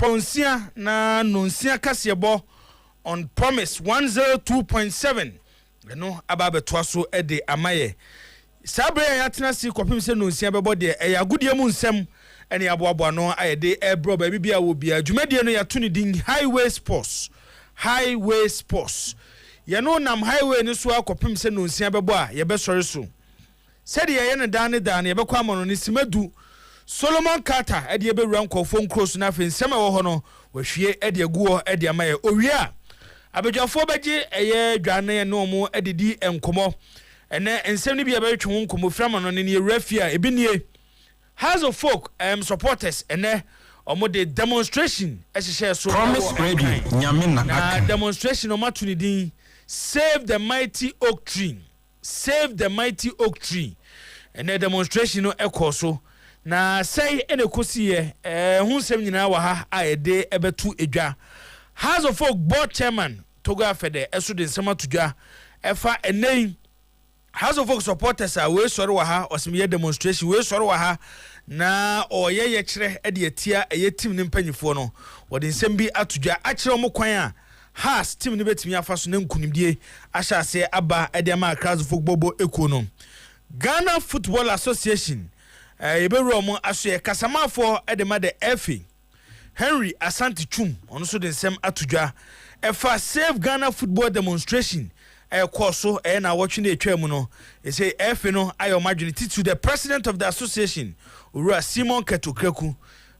Ponsia na nonsia kasebo on Promise 102.7 no ababe toaso ede amaye sabre ya tena si kopim se nonsia bebo de ya godie mu nsem ene aboabo no ayede ebro ba bibia wo bia dwumadie no ya to ne din highway sports ye no nam highway ni so akopim se nonsia bebo a ye be sori so sede ye ne dan ye be kwa amono ni simadu Solomon Carter ede ye be wura nkofo nkroso na fe nsem wo ho no wahwie ede aguo ede amaye owia abejafo beje eye dwane no mu edidi enkomo ene ensem ni bia be twe nkomo frama no ne refia ebinie House of Folk supporters ene omo de demonstration ehye so Promise Radio nyamina na demonstration o matuni din save the mighty oak tree ene demonstration no ekoso na say ene kosiye hunsem nyina wa ha ayede ebetu edwa House of Folk board chairman Togo Afede eso de nsema tudwa efa enen House of Folk supporters are we sori wa ha osimiye demonstration we sori wa ha na oyeye kire ede atia eye team ne mpanyifo no wode nsem bi atudwa akire mo kwan a has team ne betimi afaso na nkunimdie ahya ase aba ede ma House of Folk bobo eko no Ghana Football Association eberu mo aso ye kasamafo ede ma de FA Henry Asante Chum ono so de nsem atudwa efa save Ghana football demonstration koso na watching the etwa mu no e say FA no ayo madwene to the president of the association Ura Simon Ketokreku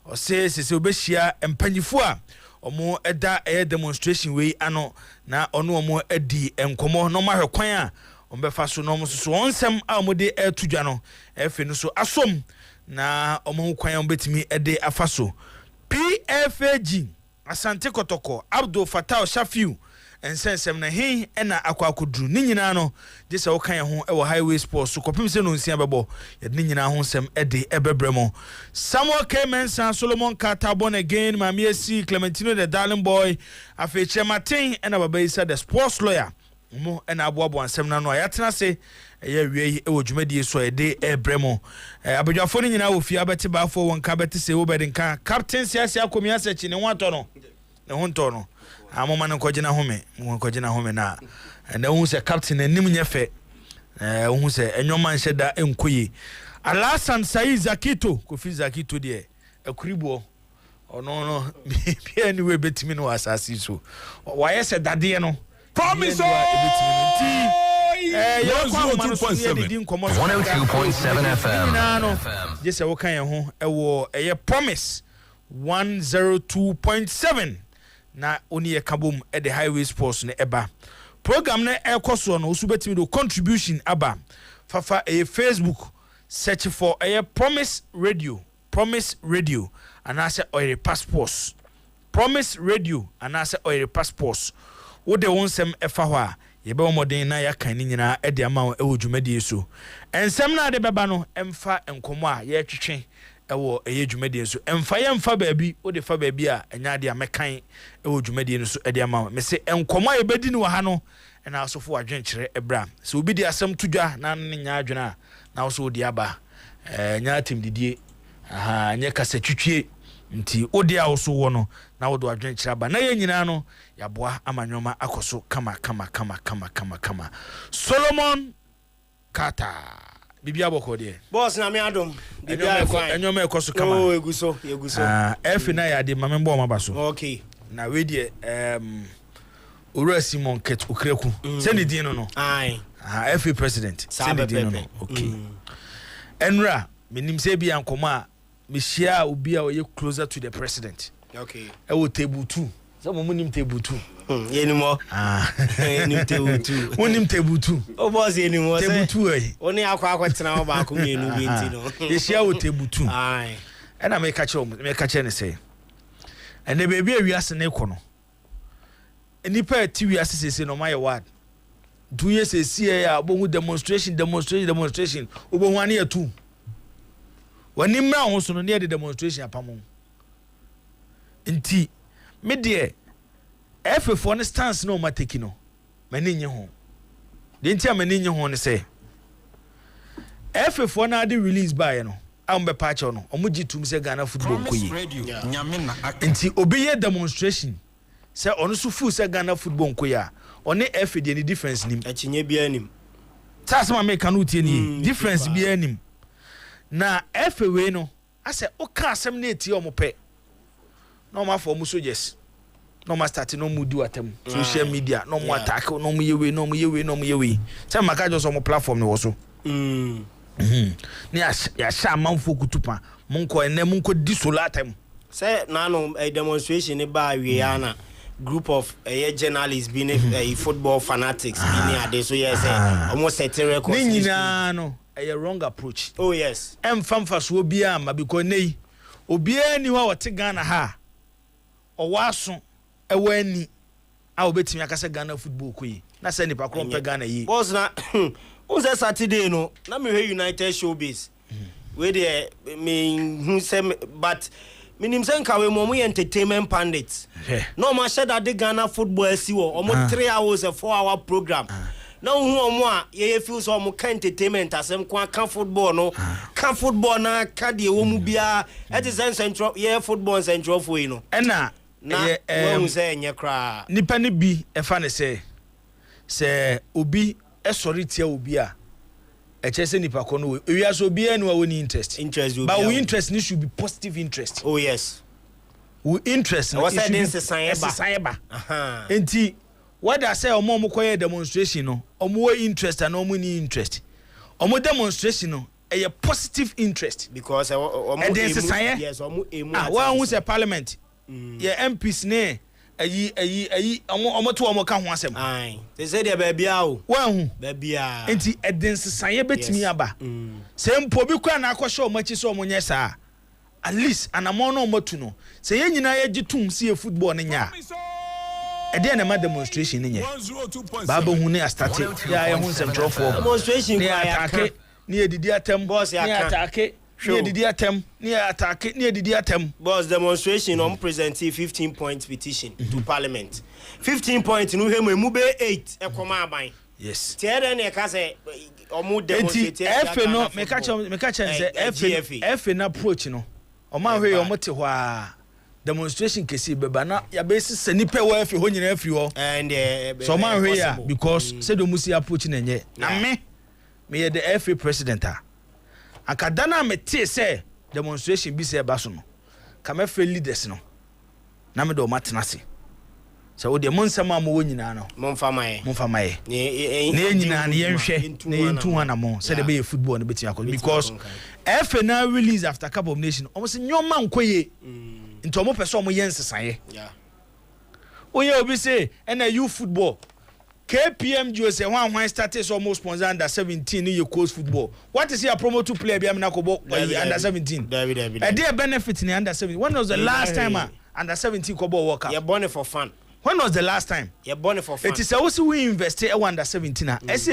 o say obehia empanyifo a omo eda demonstration we ano na ono omo edi enkomo no mahwe kwan a ombefa so no so onsem a omo de atudwa no FA no so asom na omo kwan ombetimi ede afaso PFAG Asante Kotoko Abdul Fatah Shafiu ensensem na hin ena akwakodru ni nyina no je se wo kan ho e wo highway sports so kopim se no nsia bebo ye ni nyina ho nsem ede ebebremo Samuel K. Mensah Solomon Carter born again Mami Esi Clementino the darling boy afeche Martin ena baba isa the sports lawyer mo ena aboabo ansem na no ayatena se eye wie e wo dwumadie so ede ebremo abadwafo ni nyina wo fi abete baafo won ka bete se wo bedinka captain siasia akomi asechi ne wato no ne honto no amoma no kogina home na na hu se captain anim nyefe hu se enwoma nheda enkoyi Alasan Sai Zakito Kofi Zakito de akuribo ono no bia ni we betimi no asasi so wa yese dade no Promise 102.7 FM. Just wo kan ho ewo eye Promise 102.7 na oni e kabom e the highway sports ne eba program na ekoso no usu betimi do contribution aba fafa e Facebook search for a Promise Radio and I say oil passports Promise Radio and I say oil passports wo de wonsem efa ho a ye be modern na ya kan ni nyina e de ama e wo dwumadie so ensem na de beba no emfa enkomo a ye twetwe ewo eye dwumadie so emfa ye emfa baabi wo de fa baabi a enya de amekan ewo dwumadie no so e de ama me se enkomo ye bedi ni wa ha no na asofo adwenkyere ebra so obi di asem tudwa na nya adwena na wo so di aba nya tim didie aha nya kasa twitwie nti odi a wo so wo no na wo do adwenkyere aba na ye nyina no yaboa amanyoma akoso kama Solomon Carter bibia boko de boss na me adom bibia enyoma ekoso kama oh eguso efi na ya de mamembo ma baso okay na we de Ura Simon Ketokreku send di no ai FA president send di no okay enra menim se bia nkoma a me share obi a we closer to the president okay e wo table 2 so mo nim table 2 yenimo nim table 2 wonim table 2 o boss yenimo table 2 ai oni akwa tena wo ba ko mienu bi nti no ye share wo table 2 ai ena me ka che ne say ene bebi awiase ne ko no enipa ti wiase sese no my word 2 years esi ya bohu demonstration obohu ane ya 2 wani mra ho so no ne de demonstration apamon nti me de FF on stance no mateki no mani nye ho de nti amani nye ho ne say FF na de release by no ambe patch no omuji tum se Ghana football koyi Nyamina aka. nti obi ye demonstration se ono so fu se Ghana football koyi a one FA de ni difference nim Achinye bia nim. tasma me kanu tie ni difference bi anim na FA we no ase o ka asem na etie o mo pe no ma for mo soldiers no ma start no mu do atem social media no mo attack no mo yewe no mo yewe say maka just on mo platform no wo so ni ya sha manfo kutupa monko ene monko di solar atem Say nano a demonstration ba we ana group of journalists being a football fanatics being ade so yes almost set record ni nyina no a wrong approach. Oh yes famfa so obia ma because nei obia ni wa wote Ghana ha o waso ewani a obetimi akase Ghana football koyi na se nipa kron pe Ghana yi boss na on say Saturday no na me United showbiz we dey me who say but minim say nka we mo entertainment pundits no ma share that the Ghana football si wo omo 3 hours a 4-hour program na hu omo a ye feel so omo ka entertainment asem kwa ka football no ka football na ka de wo mu bia it is central ye football central for you no ena na wo say enye kra nipa ne bi e fa ne se obi e sori tia obi a e che se nipa ko no we aso obi anu a woni interest but we interest need should be positive interest. Oh yes we interest no say den se sayeba enti what I say omo koye demonstration no omo interest and omo ni interest omo demonstration no a positive interest because omo yes omo emu wa hu say parliament ye MPs ne ayi omo to omo ka ho asem ai they say there ba bia o wa hu ba bia enti edensesaye betimi aba se mpo bi kwa na akosho omo chi so omo nye sa at least anamon no omo tu no se ye nyina ye gitum si e football ne nya ede na ma demonstration nye baba hu ne astarte ya ye hu sem trofo demonstration ne atake ne edidi atem boss ya ne atake ne edidi atem ne atake ne edidi atem boss demonstration on present 15 point petition to parliament 15 point no hemu emu be 8 e koma aban yes tiere ne ka say omu demonstrate efe no me ka che efe na approach no o ma hwe o mote ho a demonstration kesi beba na ya be sise nipa wo efe ho nyina efi ho and so ma hwe ya because say do musi approach na nye na me ye the FA president a akadana me tie say demonstration bi say ba so no ka me fe leaders no na me do matenase so wo de monsama mo wo nyina no momfa maye ne nyina ne yenhwe ne yentu hana mo say de be football no beti akọ because FA na release after cup of nation almost nyoma nkoye into mo person mo yensesaye oye obi say na you football KPMG say one started almost sponsor under 17 in your coast football. What is your promo to play under 17? A dear benefit in under 17. When was the last time under 17 Kobo World Cup? You're born for fun. When was the last time? You're born for fun. It is also we invest in under 17. Yes.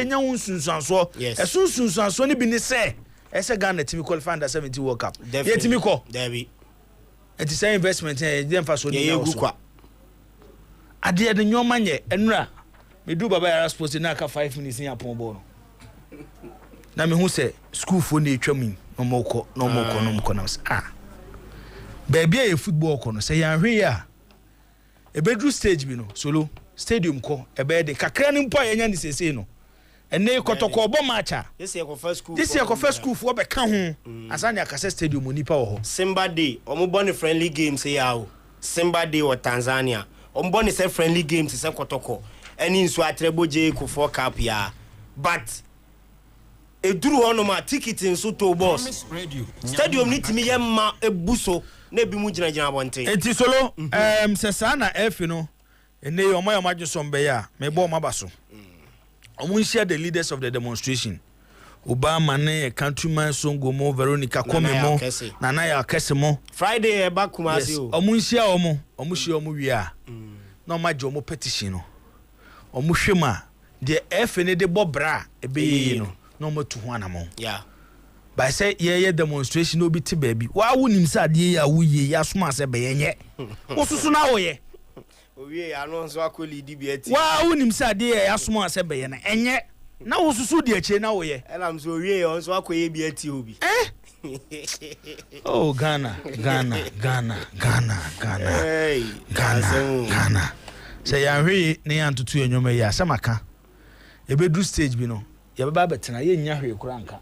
As soon as Sony been say, as a Ghana team qualify under 17 World Cup. Definitely. It is an investment in them for Sony. I did the new money and me do baba ya supposed to naka 5 minutes in upon ball. Na me hu say school for na etwam no moko na baby e football ko no say yan hwe ya e bedru stage bi no solo stadium ko e be de kakra ni mpo yanya ni sese no ene kotoko obo matcha this year ko first school for be ka ho asanya akase stadium onipa wo ho Simba Day omo born friendly games ya o Simba Day or Tanzania omo born say friendly games say kotoko any nso atreboje ko for cap ya but eduru hono ma ticket nso to boss stadium ni timi yemma ebuso na bi mu gina bonten enti solo se sa na F no ene omo ya majusom be ya me bo mabaso omo share the leaders of the demonstration Obama ne countryman Songomo Veronica Komemo Nana ya Kesemo Friday e ba Kumasi o omo share omo wi a na omajo omo petition no omo hwema de F ne de bobra ebe no na omo tu ho anamo yeah by say ye demonstration obi te baby wa wonim sa de ya wuye ya soma se be yenye osusu na woye owie ya no so akoli di bi ati wa wonim sa de ya soma se be ye na enye na wo susu de ache na wo ye elam so wie on so akoye bi ati obi oh Ghana hey Ghana say ya hwe ne ya ntutu enwoma yi asamaka ebedu stage bi no ye baba betena ye nya hwe kura nka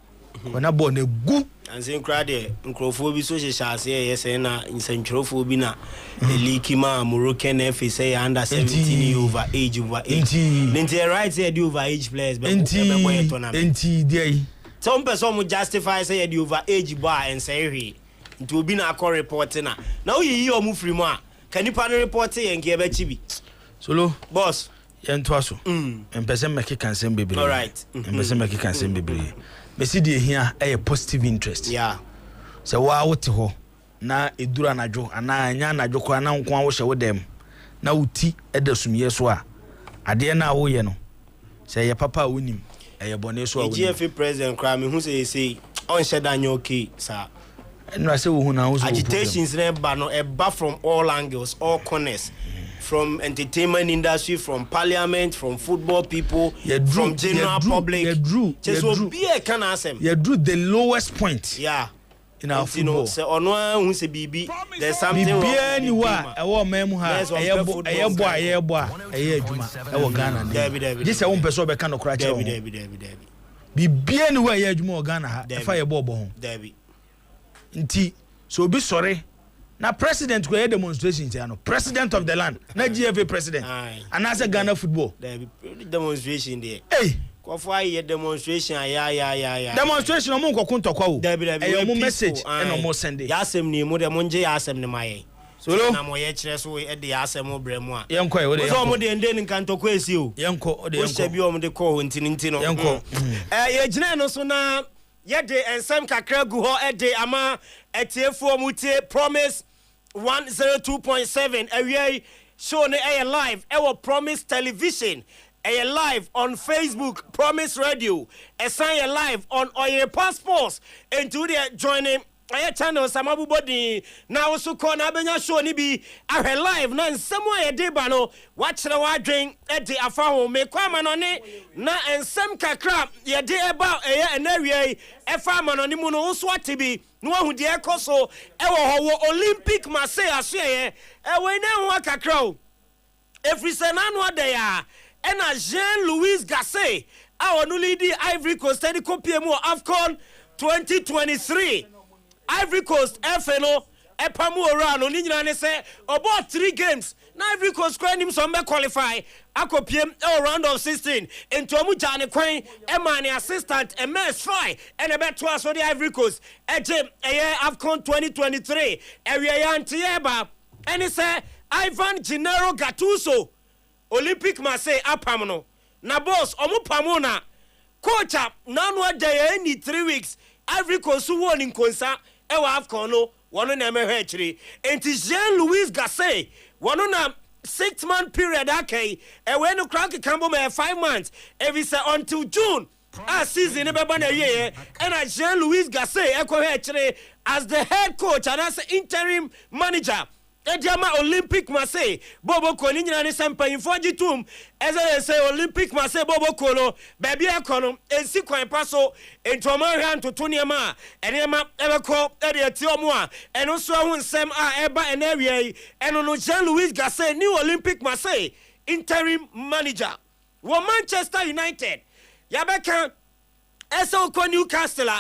wana bo na gu anse nkra de nkrofo bi so hyehase ye say na nsankrofo bi na eliki ma Moroccan FA say under 17 over age ninti right say the over age players be boy tournament enti dey some person mo justify say the over age bar and say hwe nti obi na akọ report na o yi o mu free mo a kanipa no report ye nke be chi bi solo boss yento aso empese make cancel bebre all right empese make cancel bebre Messi de here a positive interest. Yeah. So wa wote ho na edura anadwo ana anya anadwo ko ana nko wo hye wo dem na uti edasumye so a ade na wo ye no say ye papa wonim eye bone so a wonim. GFA president kra me hu say on sheda nya okay sir. No say wo hu na wo so agitations na ba no e ba from all angles, all corners. From entertainment industry, from parliament, from football people, from general public. You drew the lowest point. Yeah. In our football. You know, say ono who say BB, there's something wrong. BB anywhere. Ewo memu ha. Eye adwuma. Ewo Ghana. This a one person be kan okra che. BB anywhere eye adwuma Ghana ha. E fa ye bo ho. Debi. Nti so be sorry. Na president go demonstrations here no president of the land na GFA president and as a Ghana football there be demonstration there hey ko for aye demonstration ya demonstration o mo nkokun tokwa o e mo message e no mo send ya asem ni mo de mo nje ya asem ni maye so na mo ye kire so e de ya asem obre mu a yenko e wo de so mo de ende nkan tokwa esi o yenko o de yenko o shebi o mo de ko ntini no yenko ye gina no so na ye de ensem kakra gu ho e de ama etiefo mu tie promise 102.7 away show ne air live our promise television air live on Facebook promise radio assign live on your passports into the joining air channel samabu body now also call na benya show ni bi air live na nsemo air de ba no watch the wadwen e de afa ho me kwama no ne na ensem kakra ye de eba air enawia e fa ma no ni mu no so atibi no hu de ekoso e wo Olympic Marseille aso ye e we na hu kakra o every senano ade ya e na Jean-Louis Gasset a onu lead Ivory Coast steady kopie mu AFCON 2023 Ivory Coast FNO epamu ora no ni nyina ne se about 3 games na Ivory Coast kwan nim so mbe qualify akopiem round of 16 into amu jane kwan e man assistant e mess fry and e beto aso the Ivory Coast eje AFCON 2023 ewie ya ntieba ene se Ivan Gennaro Gattuso Olympic Marseille apam no na boss omu pamu na coach na no dey any 3 weeks Ivory Coast won in konsa e wa AFCON no wono na mehwe akiri enti Jean-Louis Gasset wono na 6-month period okay e we no crank cambo me 5 months every say until June season e beba na ye and Jean-Louis Gasset e ko hwe akiri as the head coach and as interim manager Ediama Olympic Marseille Bobo Koni nyina ne sempa infogitum eze say Olympic Marseille Bobo Kolo baby ekono ensi kwan paso entoma hwan toto niema enema ebeko ede etiomo a eno so hu nsem a eba enawie eno no Jean-Louis Gasset new Olympic Marseille interim manager wo Manchester United yabeka eso ko Newcastle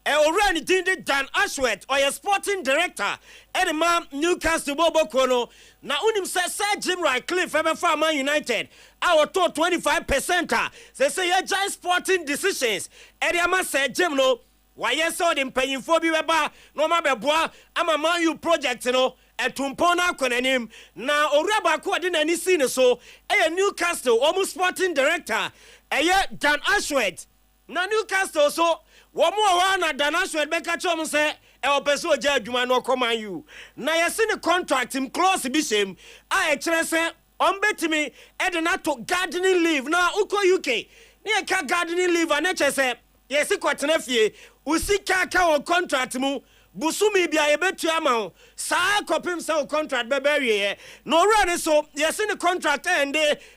already did Dan Ashworth or your sporting director and man Newcastle Bobo Kono na unim say Jim Ratcliffe ever for Man United our top 25% say your giant sporting decisions and the man say Jim no why you saw them paying for be weba no ma beboa ama Man U project no etumpona konanim na oraba ko de nani see so Newcastle almost sporting director Dan Ashworth na Newcastle so Womo na Danasho Beka chom se e opeso je adwuma no command you na yesi ne contract him close bi shem a e kire se on betimi e de na to gardening leave na uko UK ne ka gardening leave an che se yesi kwatena fie usika ka o contract mu busumi bia yebetu ama saa kopim say contract be beriye no run so yes in the contract end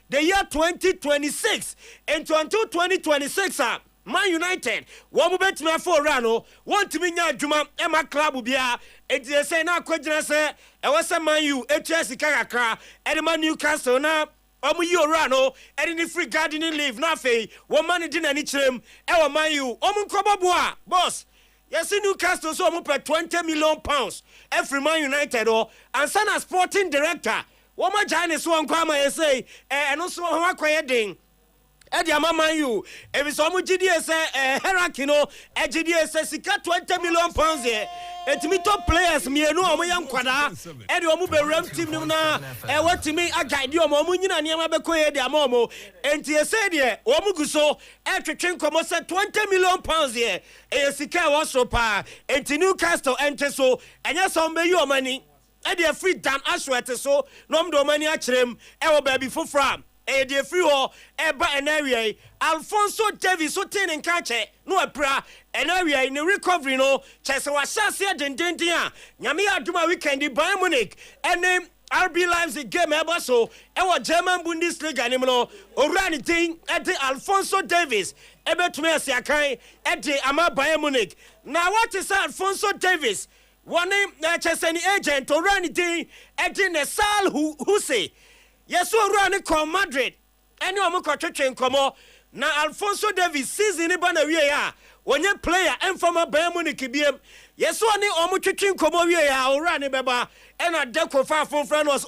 the year 2026 into until 2026 Man United wo bet me for run want me nya adwuma e ma club bia e dey say na kwagina say e wo say Man U etua sika kakra e ma Newcastle na omu yi ora no e ni free gardening leave na fei wo man di na ni kirem e wo Man U omu nkobobo a boss yes Newcastle so omu pay 20 million pounds every Man United and Sana sporting director wo ma jane so nkwa ma say eno so ho akoye den e dia Man U e bi so omu gidie say hierarchy no e gidie say sika 20 million pounds here etimi top players mienu omo yankwada e de omo be ram team nim na watimi agide omo nyina niam be koye de amomo enti e say de omo guso e twetwe nkomo say 20 million pounds here e sika wo so pa enti Newcastle ente so enya so mbe yi omani e de free dan aswete so no mdo omani a kirem e wo ba bi fofra e de free ho e ba area Alfonso Davies so tin in kache no apra area in recovery no chese wa shase dendendin a nyame aduma weekend Bayern Munich and RB Leipzig game eba so e wo German Bundesliga nim no owura tin e de Alfonso Davies e betumi asiakan e de ama Bayern Munich na what is Alfonso Davies one chese ni agent owura tin e de Nesal who say yes owura ni come Madrid eni omo kotwetwe nkomo na Alfonso Davies season ni ba na wie ya onye player enfama Bayern Munich biem yeso ni omo twetwe nkomo wie ya owura ni beba ena Deco fa fonfra was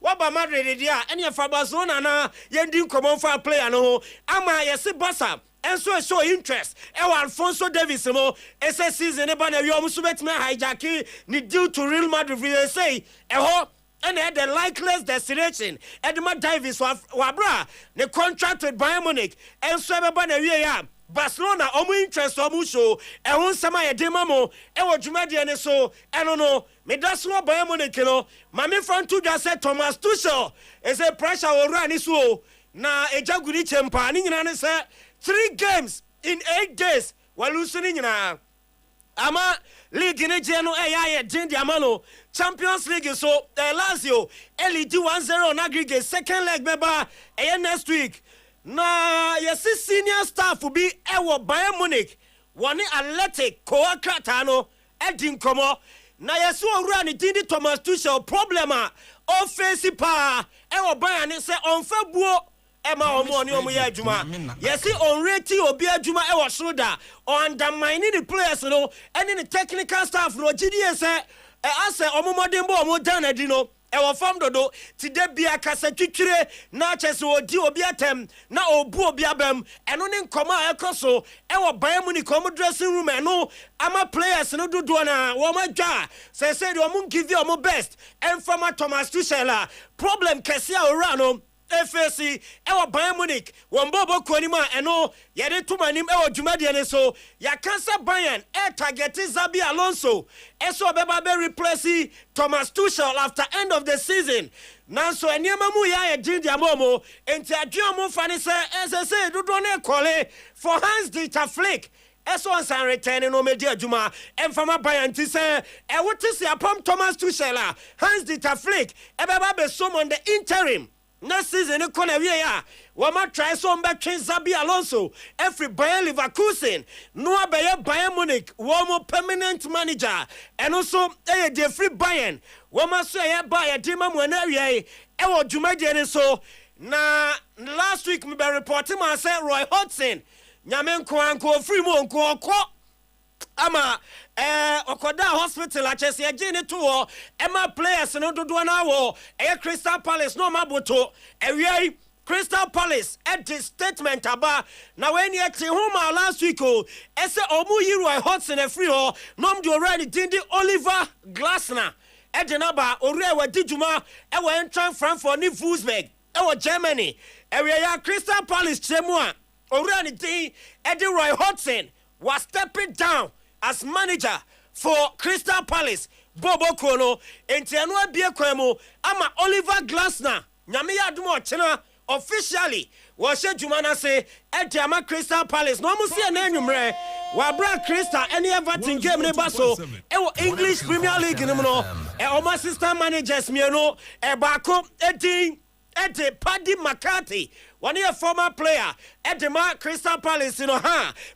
waba Madrid dia eni fa Barcelona na yendi nkomo fa player no ama yesi Barca enso show interest ewa Alfonso Davies mo ese season ni ba na wie omo so betime hijack ni due to Real Madrid we say eho and had the likeless destination Edma Davies wabra the contract with Bayern Munich and so everybody Barcelona omu interest omu show e won sama ye demamo e wo dwumade ne so e no no me das no Bayern Munich no mame front to just say Thomas Tuchel is a pressure o rani so na ejaguri chempa ni nyina ne say 3 games in 8 days walusu ni nyina ama league ne je no ya jendi amano Champions League so Lazio lead 1-0 on aggregate second leg beba next week na yes senior staff will be ewo Bayern Munich one athletic koakrata no edin komo na yes owura ni dindi Thomas Tuchel problem o face pa ewo Bayern ni say on fabuo Emma omo ni omo ya adwuma yes on rate obi adwuma e wo shoulder on undermine the players no and the technical staff no gidi say ase omo modern bo omo dan adi no e wo fam dodo ti de bia kasa twitwire na chese odi obi atem na obu obi abam eno ne nkoma ekoso e wo Bayern Munich omo dressing room eno ama players no dodo na wo madwa say omo give you omo best enfama Thomas Tuchel problem kese a ora no FSC ewa Bayern Munich wambobo konima eno yede tumanim ewa dwumade ne so ya kansa Bayern target Xabi Alonso eso beba be replace Thomas Tuchel after end of the season nanso eniema mu ya jindi amomo enti adwuamo fane se dodo na ekole for Hans-Dieter Flick eso ansan return no media adwuma emfama Bayern ti se wote se apam Thomas Tuchel Hans-Dieter Flick ebeba be som on the interim next season ni kona wie ya wama try so mba twen Xabi Alonso every Bayern Leverkusen no abaye Bayern Munich womo permanent manager and also the free Bayern wama so ya ba ya dima mu na wie e wo dwumade ne so na last week me be reporting ma say Roy Hodgson nyame nko anko free mo nko okọ ama okoda hospital achese agene to ema players no dodo na wo Crystal Palace no maboto ewie Crystal Palace at the statement aba na when you ti home last week ese omu Roy Hodgson e free ho nom do already dindi Oliver Glasner edenaba ore wa dijuma e wa entran Frankfurt ni Wolfsburg e wa Germany ewie ya Crystal Palace chemu a already din edi Roy Hodgson was stepping down as manager for Crystal Palace Bobo Kono enti eno abie kwemu ama Oliver Glasner nyame ya adum ochena officially wo hye dwuma na se edi ama Crystal Palace no mu se na anwumre Wabra Krista any Everton game ne baso English Premier League no Oma assistant managers me no Bako Edi Paddy McCarthy one year former player Edema Crystal Palace no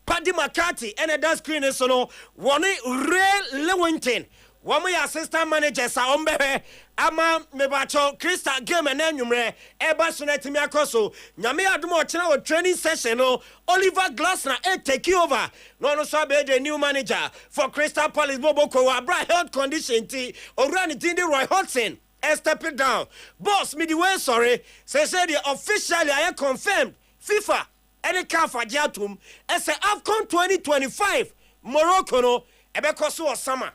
Paddy McCarthy and a screen is no one Ray Lewington one way assistant managers are on bebe ama mebacho Krista game and enumre eba soneti mi akoso nyame adumo chena wo training session no Oliver Glasner take over no so be the new manager for Crystal Palace Boboko wa bra health condition ti owura ni tindi Roy Hodgson step it down boss me the way sorry say the officially I confirmed FIFA any CAF ajatum say AFCON 2025 Morocco no ebekoso summer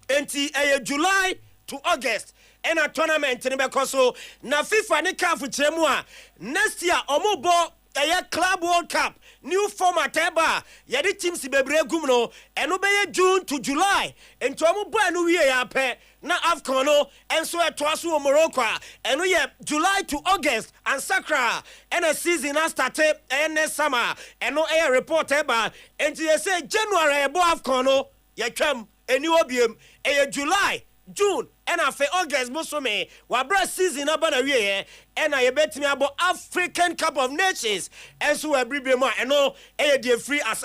enti July to August and a tournament in Bekoso na FIFA ne CAF chemu a next year omobo Club World Cup new format eba yedi teams bebre gum no eno be June to July enti omobo anu wie ya pe na AFCON no enso etoaso Morocco eno ye July to August and Sakra and a season has started next summer eno report eba enti ye say January ebo AFCON no ye twam eni obiem July June and after August Musome wabra season abana wie and I betimi abo African Cup of Nations and so abribe mo eno dey free as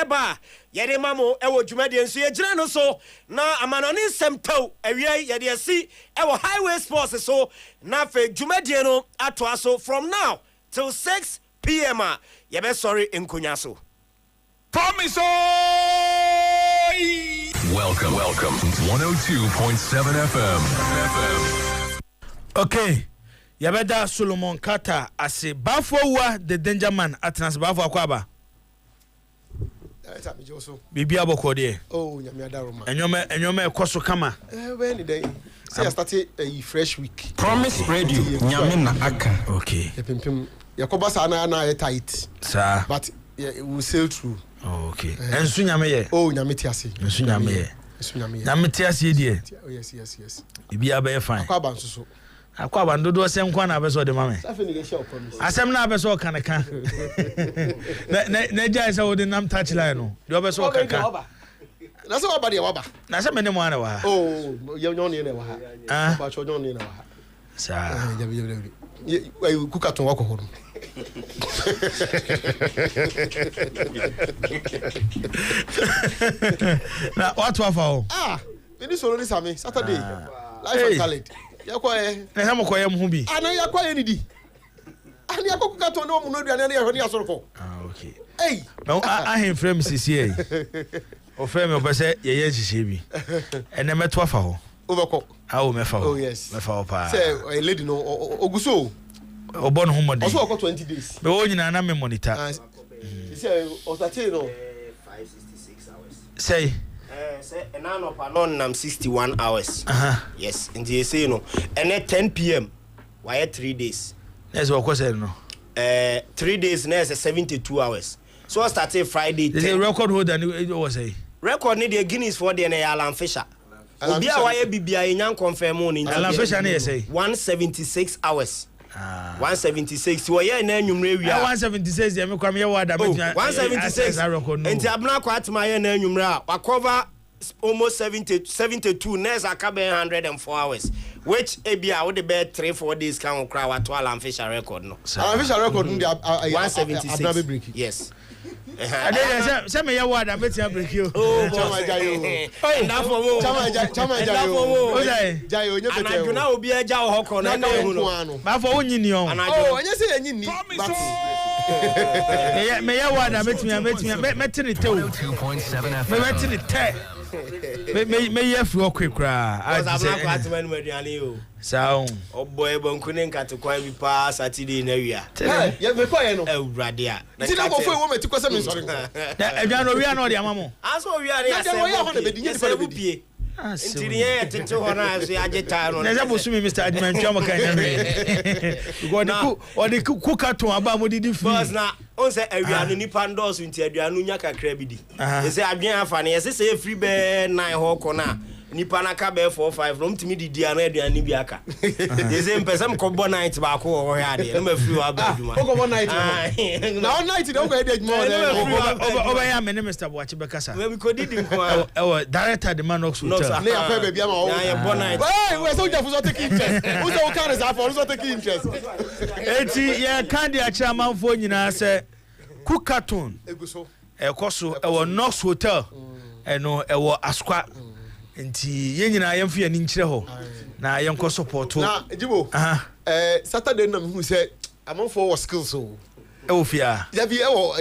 ba yede mamo ewo dwumade enso ye gina no so na amanoni semtaw awie yede si ewo highway sports so na fe dwumade no ato aso from now till 6 p.m. ye be sorry enkonya so Promise. Welcome. 102.7 FM. Okay. Yabeda Solomon Kata ase bafo wa the danger man atnas bafo akwaba. Bibi aboko de. Oh, nyame adaroma. Enyome ekoso kama. When day. Say I started a fresh week. Promise radio. Nyame na aka. Okay. Yepempem. Yakoba sana na tight. Sir. But we will sail through. Oh, okay. Ensu nyame ye. Oh, nyame tiase. Ensu nyame ye. Ensu nyame ye. Nyame tiase die. Oh, yes. Bibi abe fine. Akwaba nsoso. Akwaba ndodo asem kwa na abeso de mame. Safe ni ge share promise. Asem na abeso kaneka. Na jai sa wodi nam touch line no. De abeso kaneka. Na so waba de waba. Na se mene mo ana wa. Oh, ye nyoni na wa ha. Ah. Ba cho nyoni na wa ha. Sa. Jabi. Ye kuka ton wako hono. Na what wa fa Mini solo ni same Saturday. Life and talent. Yakwa na ha mokoye mo bi. Ana yakwa ye ni di. Ani yakokuka ton no mu no duane na ye asorofo. Okay. Hey. No I frame sisi e. O frame o pese ye hihie bi. Ene meto afa ho. Obeko. Awo mefa ho. Oh yes. Mefa ho pa. Say a lady no oguso. Obon ho mode. Also got 20 days. Me wo nyina na me monitor. He say o start no 566 hours. Say Say enano panon nam 61 hours. Yes, and you say no. And at 10 p.m. why 3 days? Yes, what was it no? 3 days na 72 hours. So I started Friday. The record holder it was a record need the Guinness for the Alan Fisher. Obi a why bibia enyan confirm on in Alan Fisher na say 176 hours. 176 wo ye na enwumre wi a 176 ye me kwam ye wada me 176 enti abna kwa atma ye na enwumre a wa cover almost 72 next akabe 104 hours which ebia wo de be 3-4 days kan kra wa to Alan Fisher record no Alan Fisher record no 176 yes say me ye wada betia break you chama jayo jayo nye pete anaduna obi eja wo hoko na ka hu no ba fo wonyi ni on onye say enyi ni but me ye wada betia metini te o 2.7 FM. me metini te me ye fru okwekra a say apartment mediani o sao oboy bonkune nkate kwa bi pa Saturday na wia ye me ko ye no ewurade a ti na ko fo wo meti ko se me sori na edwa no wia no de amamo aso wia ne ase pie ntiri ye tete ho na aso ageta no na ze bo sumi Mr. Adman twa maka nya we odi ku katon aba mo didi free boss na on say awia no nipa ndoso nti aduanu nya kakra bi di se adwen afa ne se free be 9 ho ko na nipa na ka be 4-5 no mtimi di dia na aduane bi aka they say mpesam ko bo night ba ko ho ya de no ma free wa ba aduma ko bo night na on night dey go head aduma over ya me Mr. Boachi Bekasa we ko didi nko director the man Hotel ne ya fa be bia ma o ya bo night we so just so take interest who so can say for so take interest eti ya kan dia chairman fo nyina se Kukaton eguso ekoso ewo Knox Hotel eno ewo Askwa nti ye nyina yemfa ya ni nkyire ho na yenko support na Jibo Saturday na me say amanfo was skills so ewo fia ya bi ewo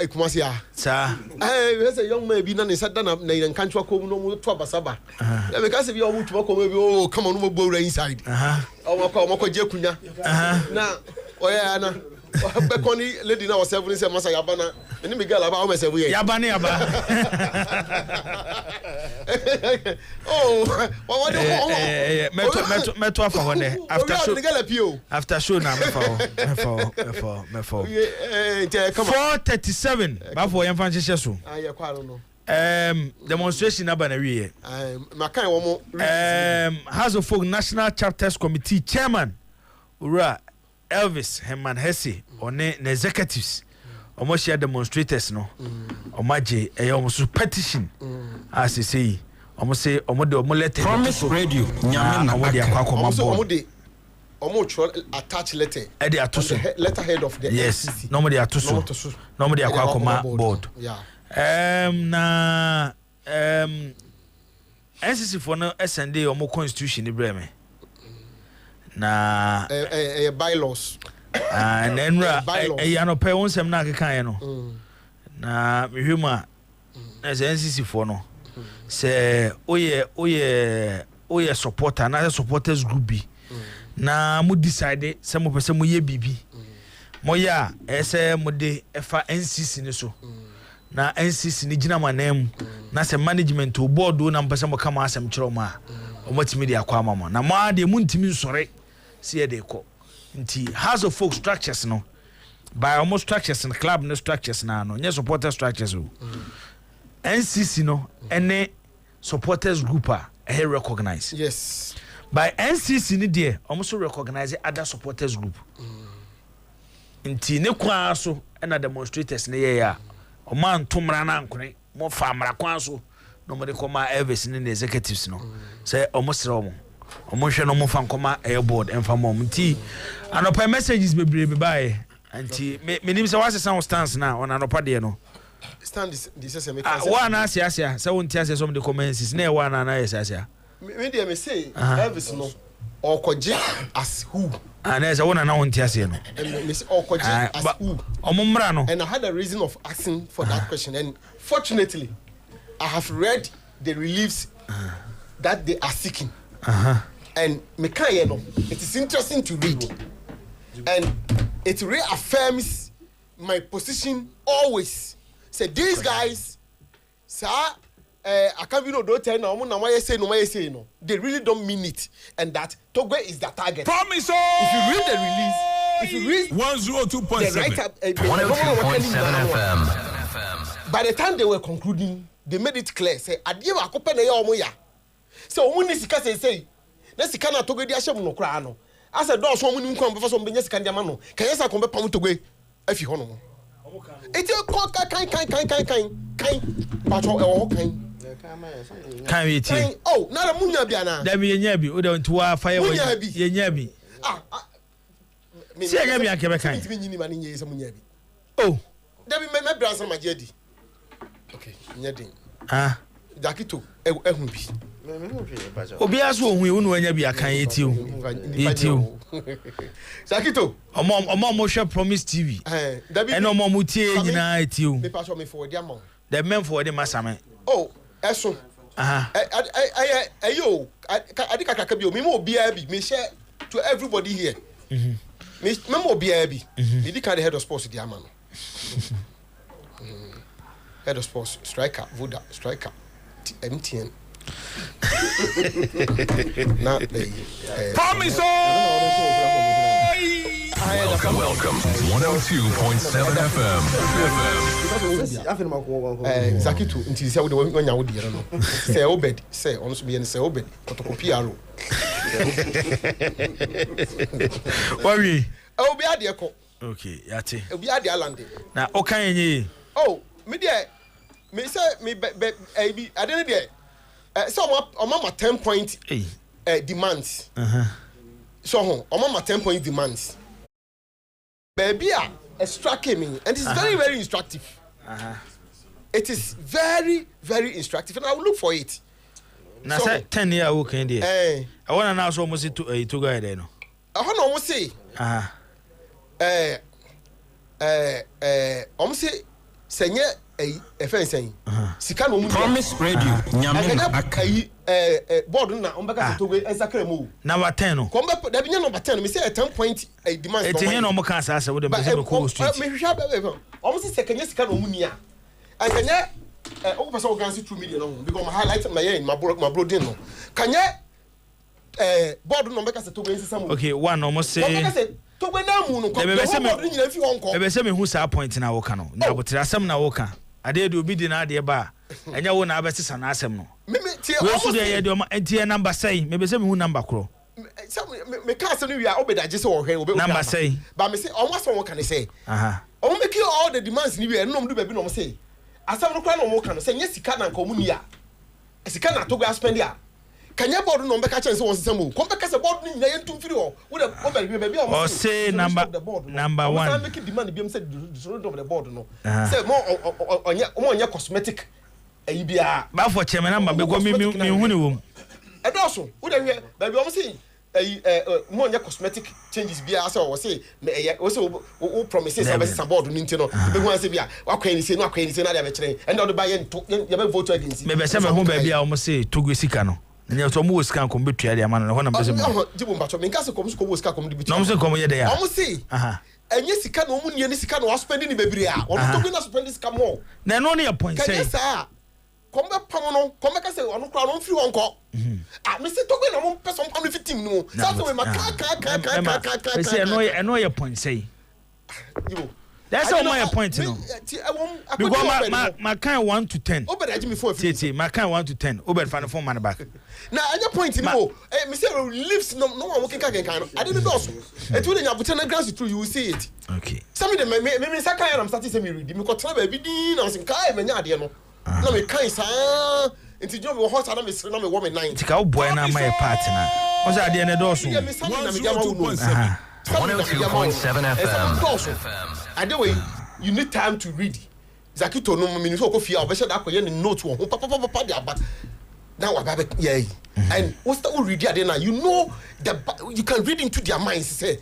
Kumasi a sa we say young man bi na ne sada na nkanchwa kom no mo to abasaba ya me ka say bi o mutuma kom bi o come on no go inside o mo je kunya na oya na bekoni lady na was 7 say masa yabana eni me girl aba o me 7 years yabana oh what do meto afa ho ne after show na me fa 4:37 ba for yemfa nhye so aye kwaro no demonstration na ba na wiye makan wo mo House of Folk National Chapters Committee Chairman Ura Elvis Herman Hesse on the executives almost share demonstrators no omaje almost petition as they say almost say letter Promise Radio nyame na attach letter at the atoso letter head of the yes normally atoso normally akwa board na NCC for no SND omo constitution ni breme na bylaws and enra ya no pe wonsem na kekan no na mehwema as NCC for no say oye supporter na supporters group bi na mu decide say mo pese mo ye bibi mo ya ese mo de efa NCC ni so na NCC ni gina manem na say management o board o na pese mo kama asem kiro ma o matimi de akwa mama na ma de mu ntimi nsore see they ko nti House of Folk structures no by almost structures in club no structures na no nya supporter structures o NCC no any supporters group are recognize yes by NCC ni there almost recognize other supporters group nti ne kwa so na demonstrators ne ye ya o man tomra na nkone mo fa mra kwa so no mo de koma Elvis ni executives no say almost romo omo hwe no mo fa nkoma board emfa mom nti anopa messages bebrebe bae nti me nim se wase sound stance na on anopa de no stand this say make one asia say won ti asia some the comments na one na asia me dey me say Elvis no okoje as who and there's one na won ti asia no me say okoje as who omo mra no and I had a reason of asking for that question and fortunately I have read the reliefs that they are seeking and Mekayeno, it is interesting to read and it reaffirms my position always. Say these guys, sir, I can't even do tell now. No, they really don't mean it, and that Togo is the target. Promise. If you read the release, if you read 102.7 102.7 FM. By the time they were concluding, they made it clear. Say, "Adieu, akope na ya omoya." So when this sika say, "Let's see kana Togo di ashem no kra no." I said, "Do so muni nkwa mbefa so mbenya sika ndi ama no." Can you say kombe pam Togo afi ho no? It's a kind. But oh, can we tell? Oh, not a munya biana. There be a nyabi, we don't want fire. Ye nyabi. See, I got me a Quebec. Oh, there be my brother, my jedi. Okay, nyading. Dakito, ehumbi. Obi aso ohun unu anya bi akan yetiu Dakito omo hwe Promise TV and omo mutie nyina yetiu me pass me for the amount the men for the masame oh eso ayo adika kaka bi o me mo bia bi me share to everybody here me mo bia bi me di kind head of sports the amount head of sports striker Voda striker MTN not the Promise. Welcome. 102.7 FM. Zakitu until say when you would no. Say Obed, say on so be say Obed, photocopy. Worry. Obi adeko. Okay, yate. Obi ade alande. Na okan yenye. Oh, me there. Me say me be I didn't there. So on my 10 point demands. So on my 10 point demands. Baby, extracting me, and it's very, very instructive. It is very, very instructive, and I will look for it. Now, say 10 years old, can you? I want to now almost to go ahead. I want to almost say, almost say, a fence saying, Sikano Promise Radio. Nyamina board na ombeka to go ensakre mu. Number 10. Come back there be number 10. Me say a 10 point demand. It's here no more can say we dey be cool street. Me hwa be almost say kenya Sikano mu nia. And kenya o person organize 2 million no because my highlight my in my broading no. Kenya board no ombeka to go ensisa mu. Okay, one almost say to go na mu no. Ebe say me hu sa point na wo ka no. Na botre asem na wo ka. Ade de obi di na ade ba. Enya wo na abesesa na asem no. Me tie we so de ye de o entie number say me be say me hu number kro. Me ka say no wi a obeda je say wo hwe obe number say. But me say almost one can say. O make all the demands ni wi enom do ba bi no say. Asem no kwa no mo ka no say nye sika na nka omu ni a. Sika na to go spend ya. Kanya board no be ka chen say won sesam o. Kom be ka say board ni nya yentum firi o. Wo de obe bi o say number 1. Some make demand bi am say the of the board no. Say more onye cosmetic bia ba for chairman number be go me hu ni wom e do so wo de hwe ba bi o say mo onye cosmetic changes bia say o say o say o promise say be board no ntino be hu say bia akwa ni say no na be kire and do ba ye be vote against me be say me hu ba bia o say togo sika no nya so mo sika ko betua dia ma no ho na be say me jibo mbacho me nka say ko mo ko sika ko mo betua no mo say ko mo ye de ya o mo say enye sika no mu nie ni sika no spending ni bebre a o to be na spending sika mo na no ne point say come pam no come ka say onu kra no mfiri wonko me say to be na mo person pam no fitim no so we ma ka say no your point say you that's all my point no because my kind 1 to 10 obed aji me for see my kind 1 to 10 obed fan phone man back na anya point ni mo me say lives no one working kan no I didn't know so it will nya buta na grass through you will see it okay some of them me say kan am start say me read me ko tena ba bi din na say kai me nya ade no na me kan sa nti jo me ho sa na me sire na me wo me 9 tika wo boy na my part na o say ade ne do so 102.7 FM. And the way you need time to read. Zakito no me so ko fia obesha da koye ne note wo papa dia but now yeah. And what's the read there now? You know you can read into their minds say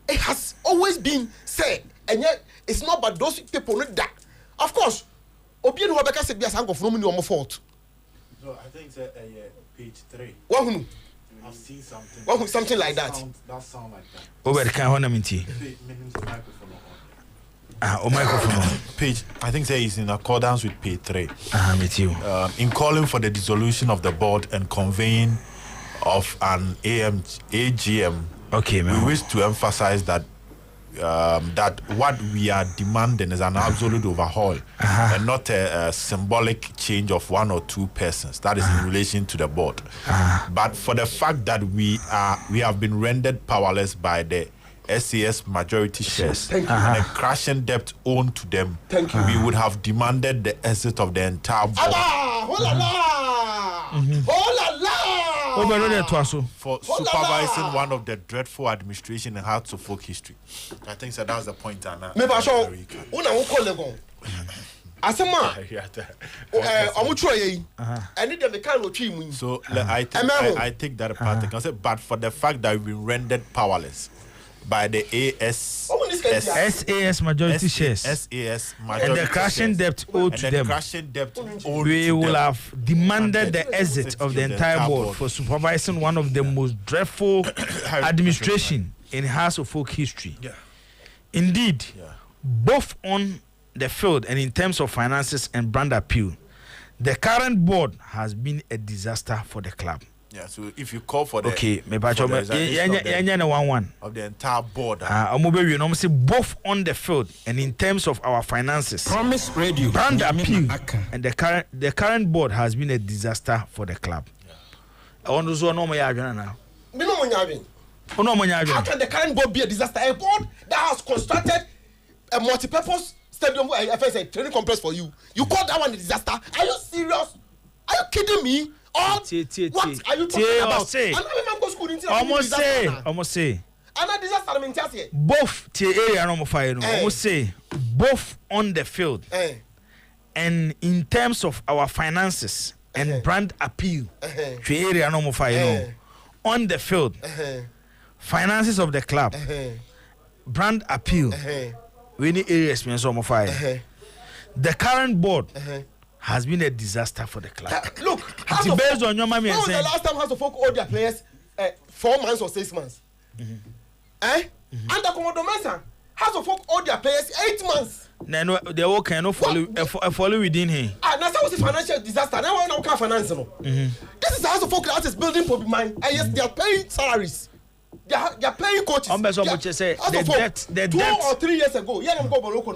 it has always been said and yet it's not but those people know that. Of course, obi no beka say biasa anko from no fault. So I think it's page 3. What I've seen something. Something like that. That sound like that. Over can hona minti. Microphone. Page, I think it's in accordance with page 3. With you. In calling for the dissolution of the board and conveying of an AGM. Okay, man. We wish to emphasize that that what we are demanding is an absolute overhaul and not a symbolic change of 1 or 2 persons. That is in relation to the board. But for the fact that we have been rendered powerless by the SAS majority shares and the crushing debt owed to them, we would have demanded the exit of the entire board. For supervising one of the dreadful administration in Hearts of Folk history. I think so that's the point. Maybe I saw una call them. Asema and they can't so I take that part. But for the fact that we've been rendered powerless by the SAS majority shares SAS majority and the crushing debt owed to them, we will have demanded the exit of the entire board for supervising one of the most dreadful administration in House of Folk history. Indeed, both on the field and in terms of finances and brand appeal, the current board has been a disaster for the club. Yeah, so if you call for the me bacho me 1-1 of the entire board. Omobewi no say both on the field and in terms of our finances. Promise Radio. Brand appeal and the current board has been a disaster for the club. I want to know no more now. Me no more yabin. How can the current board be a disaster? A board that has constructed a multi-purpose stadium, FSA training complex for you. You call that one a disaster? Are you serious? Are you kidding me? What are you talking about? Almost say. And a disaster. Both area no fire no. Almost say both on the field and in terms of our finances and brand appeal. Area no fire no. On the field, finances of the club, brand appeal. We need areas me so fire. The current board. Has been a disaster for the club. Look, based on your mommy and saying, the last time House of Folk owed their players 4 months or 6 months. Under Commodore Mensah, House of Folk owed their players 8 months. No, they all cannot follow within him. That's how it's a financial disaster. Now I can't finance no. This is the House of Folk that is building for mine, and yes, they are paying salaries. They are playing coaches. The 2 or 3 years ago,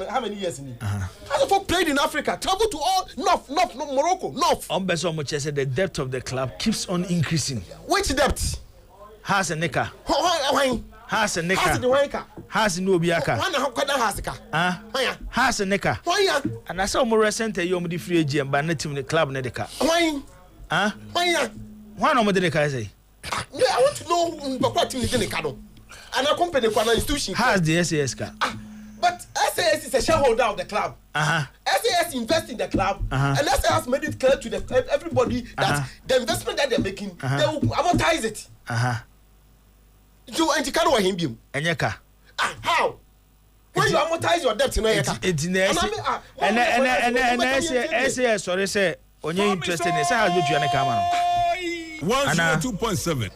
how many years in it? House of Folk played in Africa, traveled to all North Morocco, North. The depth of the club keeps on increasing. Which depth? Has a nika. Has a nika. Has no biaka. Has a nika. And I saw more recent a young free agent by netting the club Nedeka. Why no more the nika say? I want to know what in the Kano. And a company institution has the SAS car. But SAS is a shareholder of the club. SAS invests in the club, and SAS made it clear to everybody that the investment that they're making, they will amortize it. Do and you can't him beam. And how? When you amortize your debt, and SAS sorry say when you're interested in how you do camera. 102.7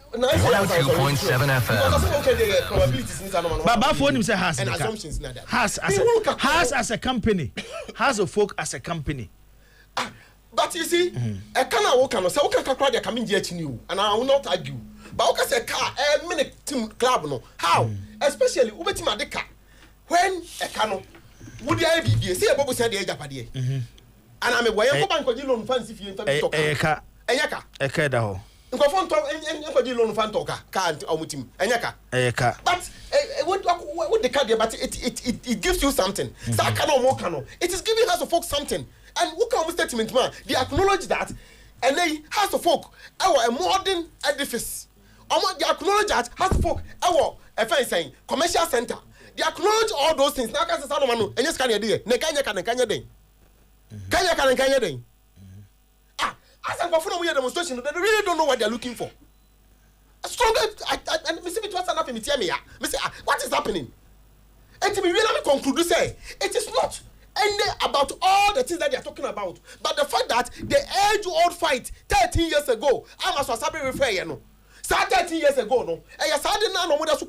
FM. But for him say has and assumptions has as a company, has a folk as a company. But you see, a can walk on so can cry their coming yet new, and I will not argue. But okay, say car a minute team club no. How? Especially Ubetima de car. When a cano would the be see a bubble said the Japadi. And I'm a way of bank loan fancy if you talk. Eyaka. Ekeda. Loan fan talker can't omutim enyaka but what the card but it gives you something it is giving House of Folk something and what kind of statement man they acknowledge that and they House of Folk our modern edifice they acknowledge that House of Folk our saying commercial center they acknowledge all those things now can say and yes can you do as I'm going for a demonstration, they really don't know what they're looking for. Stronger, and Mr. What is happening? And to be really conclude, say it is not only about all the things that they are talking about, but the fact that the age-old fight 13 years ago, I must refer you know. 13 years ago, no, and you said no more and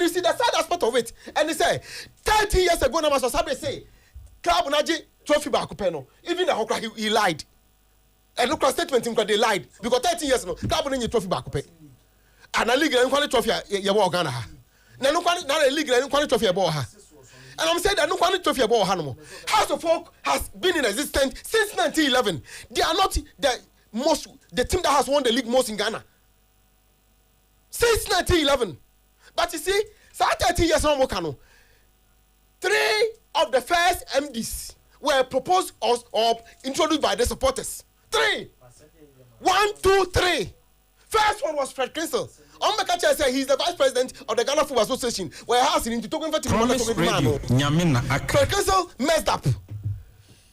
you see the sad aspect of it, and they say 30 years ago, I must say, Club Naji trophy back even the Hawker he lied. And look at statement him because they lied because 13 years no club no trophy back up and a league and trophy ya bo Ghana ha na no kwani na league and trophy ya bo ha and I'm saying that no kwani trophy ya bo ha no House of Folk has been in existence since 1911. They are not the team that has won the league most in Ghana since 1911. But you see 30 years no more kano 3 of the first MDs were proposed or introduced by the supporters. 3. 1, 2, 3. First one was Fred Kinsel. Ombekacha said he's the vice president of the Ghana Football Association. Where has in to talking for Fred Kinsel messed up.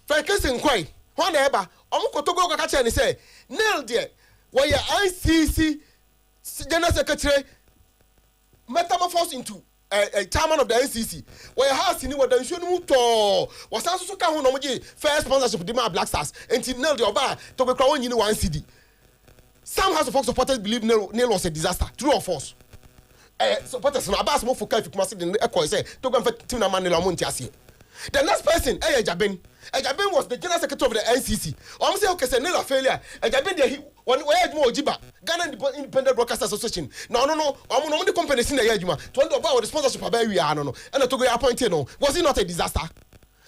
Fred Kinsel inquired. One ever. Omukotogo Kakacha and he said, nailed there. Where your ICC General Secretary metamorphosed into a chairman of the NCC, where has in what the Shunu was also first sponsorship of the Black Stars until Nel the Oba to be crowned in 1 CD. Some House of Folk supporters believe Nel was a disaster. True or false? Supporters no Abbas mo foka if must in echo say to go for Tina Manila Montiasi. The next person, Ejabin was the general secretary of the NCC. I'm say okay, say Nel failure. Ejabin When we had more Jiba, Ghana Independent Broadcast Association. No, the company in the Yajuma. 20 about the sponsorship of Ariano, and I took a appointed. Was it not a disaster?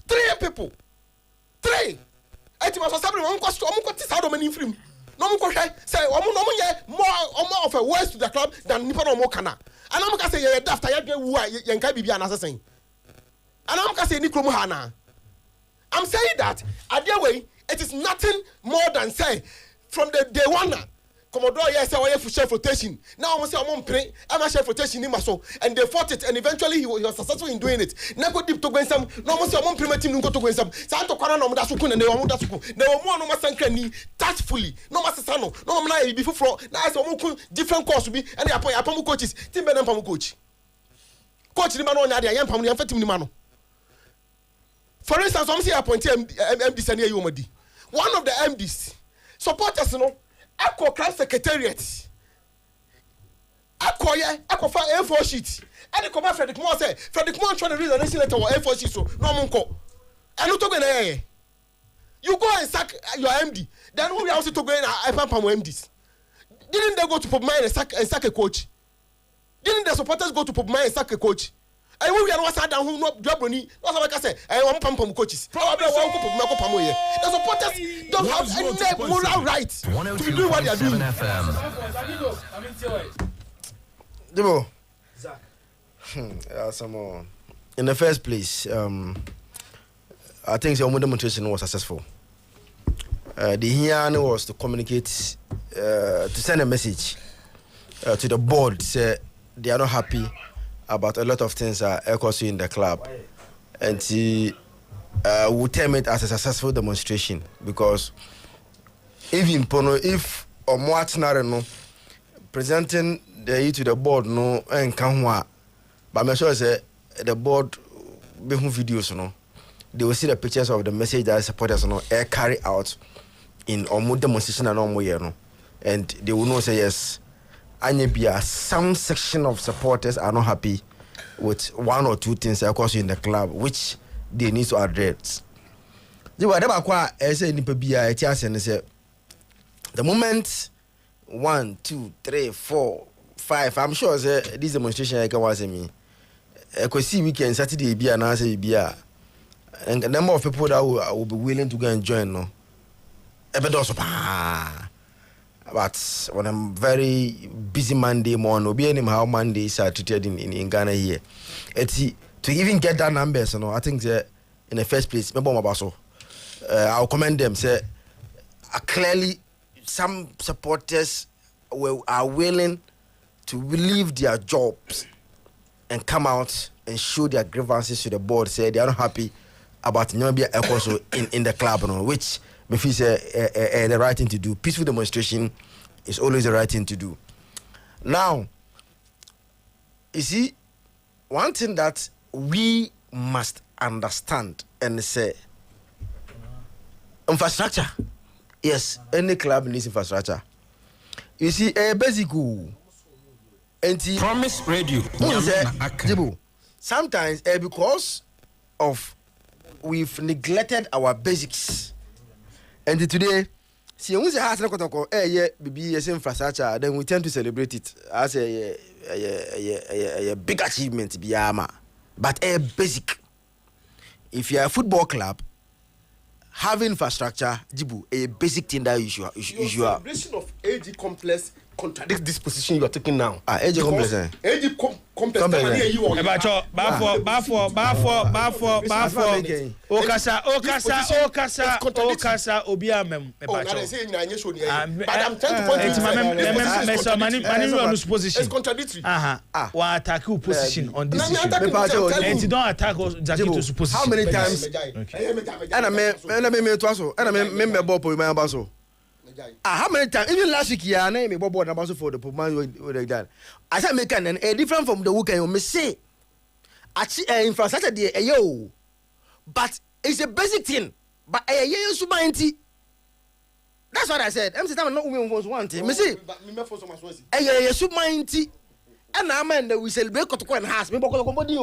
3 people. 3. I think I was having one question. I'm going to start on film. No more say, more of a worse to the club than Nippon or Mokana. And I'm going to say, after Yankai Bibi and assassin. And I'm going to say, Nikromuhana. I'm saying that, at their way, it is nothing more than say, from the day one, Commodore, yes, I want for chef rotation. Now I'm saying, I'm a chef rotation in my soul, and they fought it, and eventually he was successful in doing it. Never deep to win some, no more some primitive to go to win some. Santo Corona, no Dasukun, and they were Mudasuku. There were more no Masankani, tactfully, no Masano, no Malay before, now as a different course to be, and they appoint Apamu coaches, Tim Ben Pamu coach. Coach Limano, Nadia, Yam Pamu, and Fatim Limano. For instance, I'm saying appointed MDs and Yomadi. One of the MDs, supporters, you know, Echo Class Secretariat. Echo file A4 sheet. And the command Frederick Moore said, Frederick Moore trying to read the nation letter or A4 sheet, so no monko. And you talk you go and sack your MD. Then we also to go in MDs. Didn't they go to Pop Mine and sack a coach? Didn't the supporters go to Pop Mine and sack a coach? I will be sat down who not Jabroni. That's what I say. I want pump coaches. Probably one couple of Mako Pamoye. The supporters don't have any moral right to do what they are doing. Debo. Some more. In the first place, I think the demonstration was successful. The here was to communicate, to send a message to the board, say they are not happy about a lot of things occurring in the club, and we term it as a successful demonstration because even if Omoatinare presenting the to the board no and canwa, but I'm sure say the board be videos no, they will see the pictures of the message that supporters no carry out in Omo demonstration and Omo year no, and they will know say yes. Some section of supporters are not happy with one or two things across in the club, which they need to address. The moment 1, 2, 3, 4, 5, I'm sure this demonstration I can watch me. I could see weekend Saturday be and answer be and the number of people that will be willing to go and join no. But when I'm very busy Monday morning, will be any how Mondays are treated in Ghana here. To even get that number, so no, I think in the first place, I'll commend them. Say clearly, some supporters are willing to leave their jobs and come out and show their grievances to the board. Say they are not happy about Nyambia Ekoso in the club, no, which. If it's the right thing to do, peaceful demonstration is always the right thing to do. Now, you see, one thing that we must understand and say, infrastructure. Yes, any club needs infrastructure. You see, basic. Promise Radio. Sometimes, because of we've neglected our basics. And today, see, when we have infrastructure, then we tend to celebrate it as a big achievement. But a basic. If you are a football club, having infrastructure, a basic thing that you should. Your celebration of AG complex contradicts this position you are taking now. AG complex. AG complex. Okasa obiamem but I'm trying to point to position. It's contradictory. Wa attack your position on this issue. And you don't attack Zakito's position. How many times? And I member how many times? Even last week, I named Bobo and Abaso for the Puman with that. I said, make an different from the weekend. You may say, infrastructure, yo, but it's a basic thing. But a year is that's what I said. I'm saying, not women was one thing. Me say, a year is and I mean that we celebrate Kotoko and Has. Me boko komodi.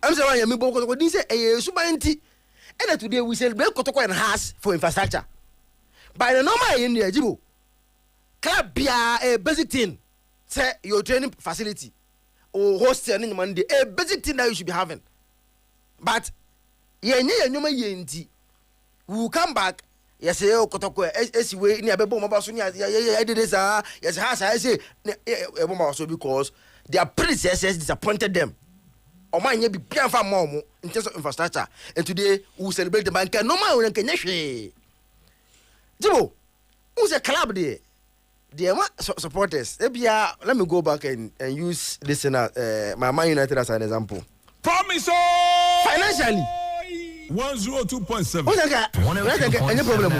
I'm saying, me boko komodi say a year is and today we celebrate Kotoko and Has for infrastructure. By the normal in the Jibo, club bia a basic thing say your training facility or hostel any Monday a basic thing that you should be having. But yenye nyoma yenti we will come back. Yes, kotoko esiwe ni abebo maba so ni ya did this yes has I say so because their predecessors disappointed them. Omanye bi pian fa mo in terms of infrastructure, and today we celebrate the bank no man we can hwe. Jibo, who's a club there? They supporters. Let me go back and use this in my Man United as an example. Promise Financially 102.7. Any problem?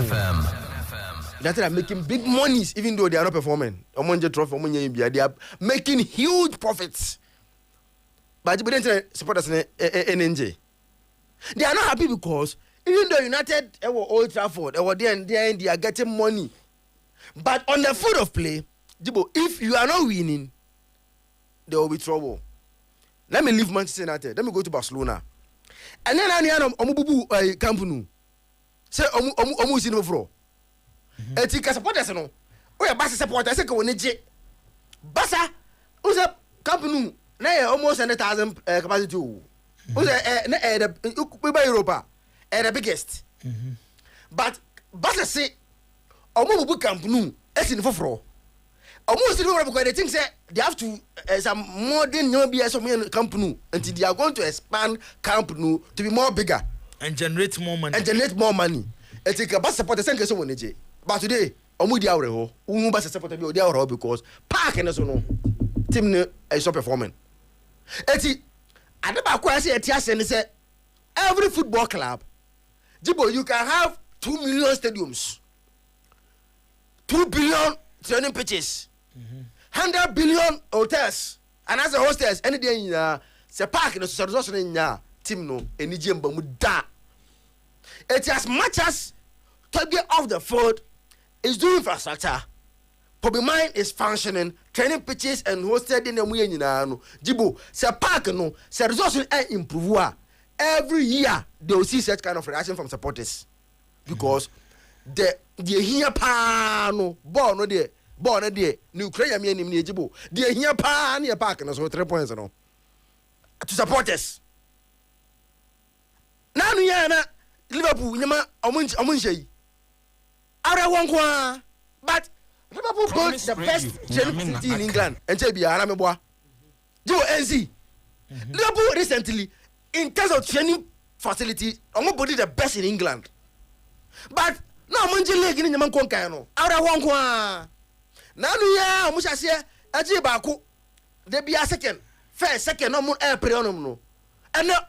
That are making big monies even though they are not performing. They are making huge profits. But they don't support us in NNJ. They are not happy because even though United were Old Trafford, they were there and they are getting money. But on the field of play, Jibo, if you are not winning, there will be trouble. Let me leave Manchester United. Let me go to Barcelona. And then I am Omububu Campunu. Say Omu is in the floor. And he can support us. No, we are Basa supporters. I say Koneje. Basa, who's a Campunu? Nay, almost 100,000 capacity. Who's a Europa, the biggest. But Basa say Omububu Campunu is in the floor. Almost because they think they have to some modern BS Camp Nou until they are going to expand Camp Nou to be more bigger and generate more money. It's a bus support the same one. But today, Omudi Auro, who bus support the Auro because Park and so team is not performing. It's I never quite say and say every football club, Jibo, you can have 2 million stadiums, 2 billion training pitches. 100 billion hotels and as a hostess any day in se park no so in team no any jemba mu da. It as much as to get off the field is doing infrastructure. Probably mine is functioning, training pitches and hosted in the way no. Jibo se park no se resource improve every year they will see such kind of reaction from supporters because the here pa no ball no there. Born a day, New Ukraine, me and Nijibo. Dear here, pa, near park, and so 3 points to supporters. Now, Liverpool, Yama, Omunche. Ara Wankwa, but Liverpool built the best training city in England, and Jabia Arameboa. Joe NZ. Liverpool recently, in terms of training facility, almost the best in England. But now, Munji Lake in Yamankonkano. Ara Wankwa. Now we are almost here. Ajibaku, there be a first, second, no more air no. And now,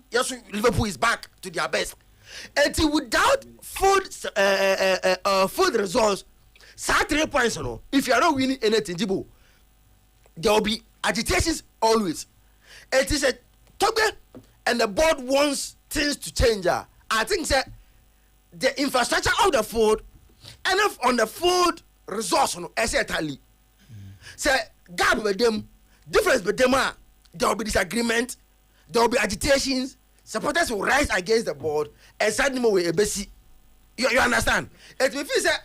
yes, Liverpool is back to their best. And without food results, 3 points. No, if you are not winning anything, Jibo, there will be agitations always. It is a token, and the board wants things to change. I think that the infrastructure of the food, enough on the food. Resource no essentially say gap with them difference with them there will be disagreement, there will be agitations, supporters will rise against the board and send them away a basic. You understand? It means say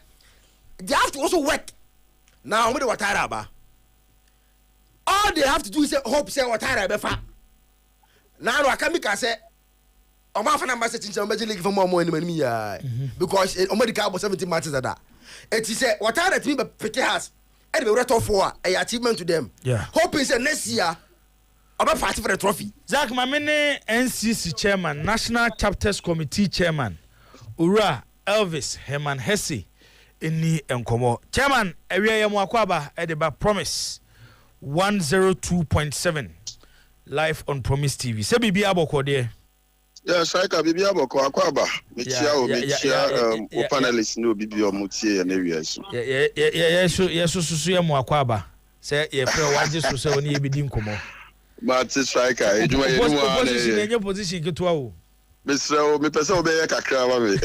they have to also work now with what Araba all they have to do is say hope say what Araba fa now I can make say Oma fa number setting some league for more money because Omedi Cabo 17 matches at that. It is what are the team pick has and we return for a achievement to them. Yeah. Hoping say next year about party for the trophy. Zach Mamene NCC chairman, National Chapters Committee chairman, Ura Elvis Herman Hesse inni enkomo. Chairman, area ya mwakwaba edeba Promise 102.7 live on Promise TV. Se bibi aboko de. Yeah, Striker bibi aboko akwaba. Mechia o panelists no bibi o mutie ya newiaso. Susu ya mwakwaba. Se ye pre waje susu oni ebidi nkomo. But Striker, eduma ye nuwa. Position enye position ketua o. Mesra o me pese obeye kakra ma me.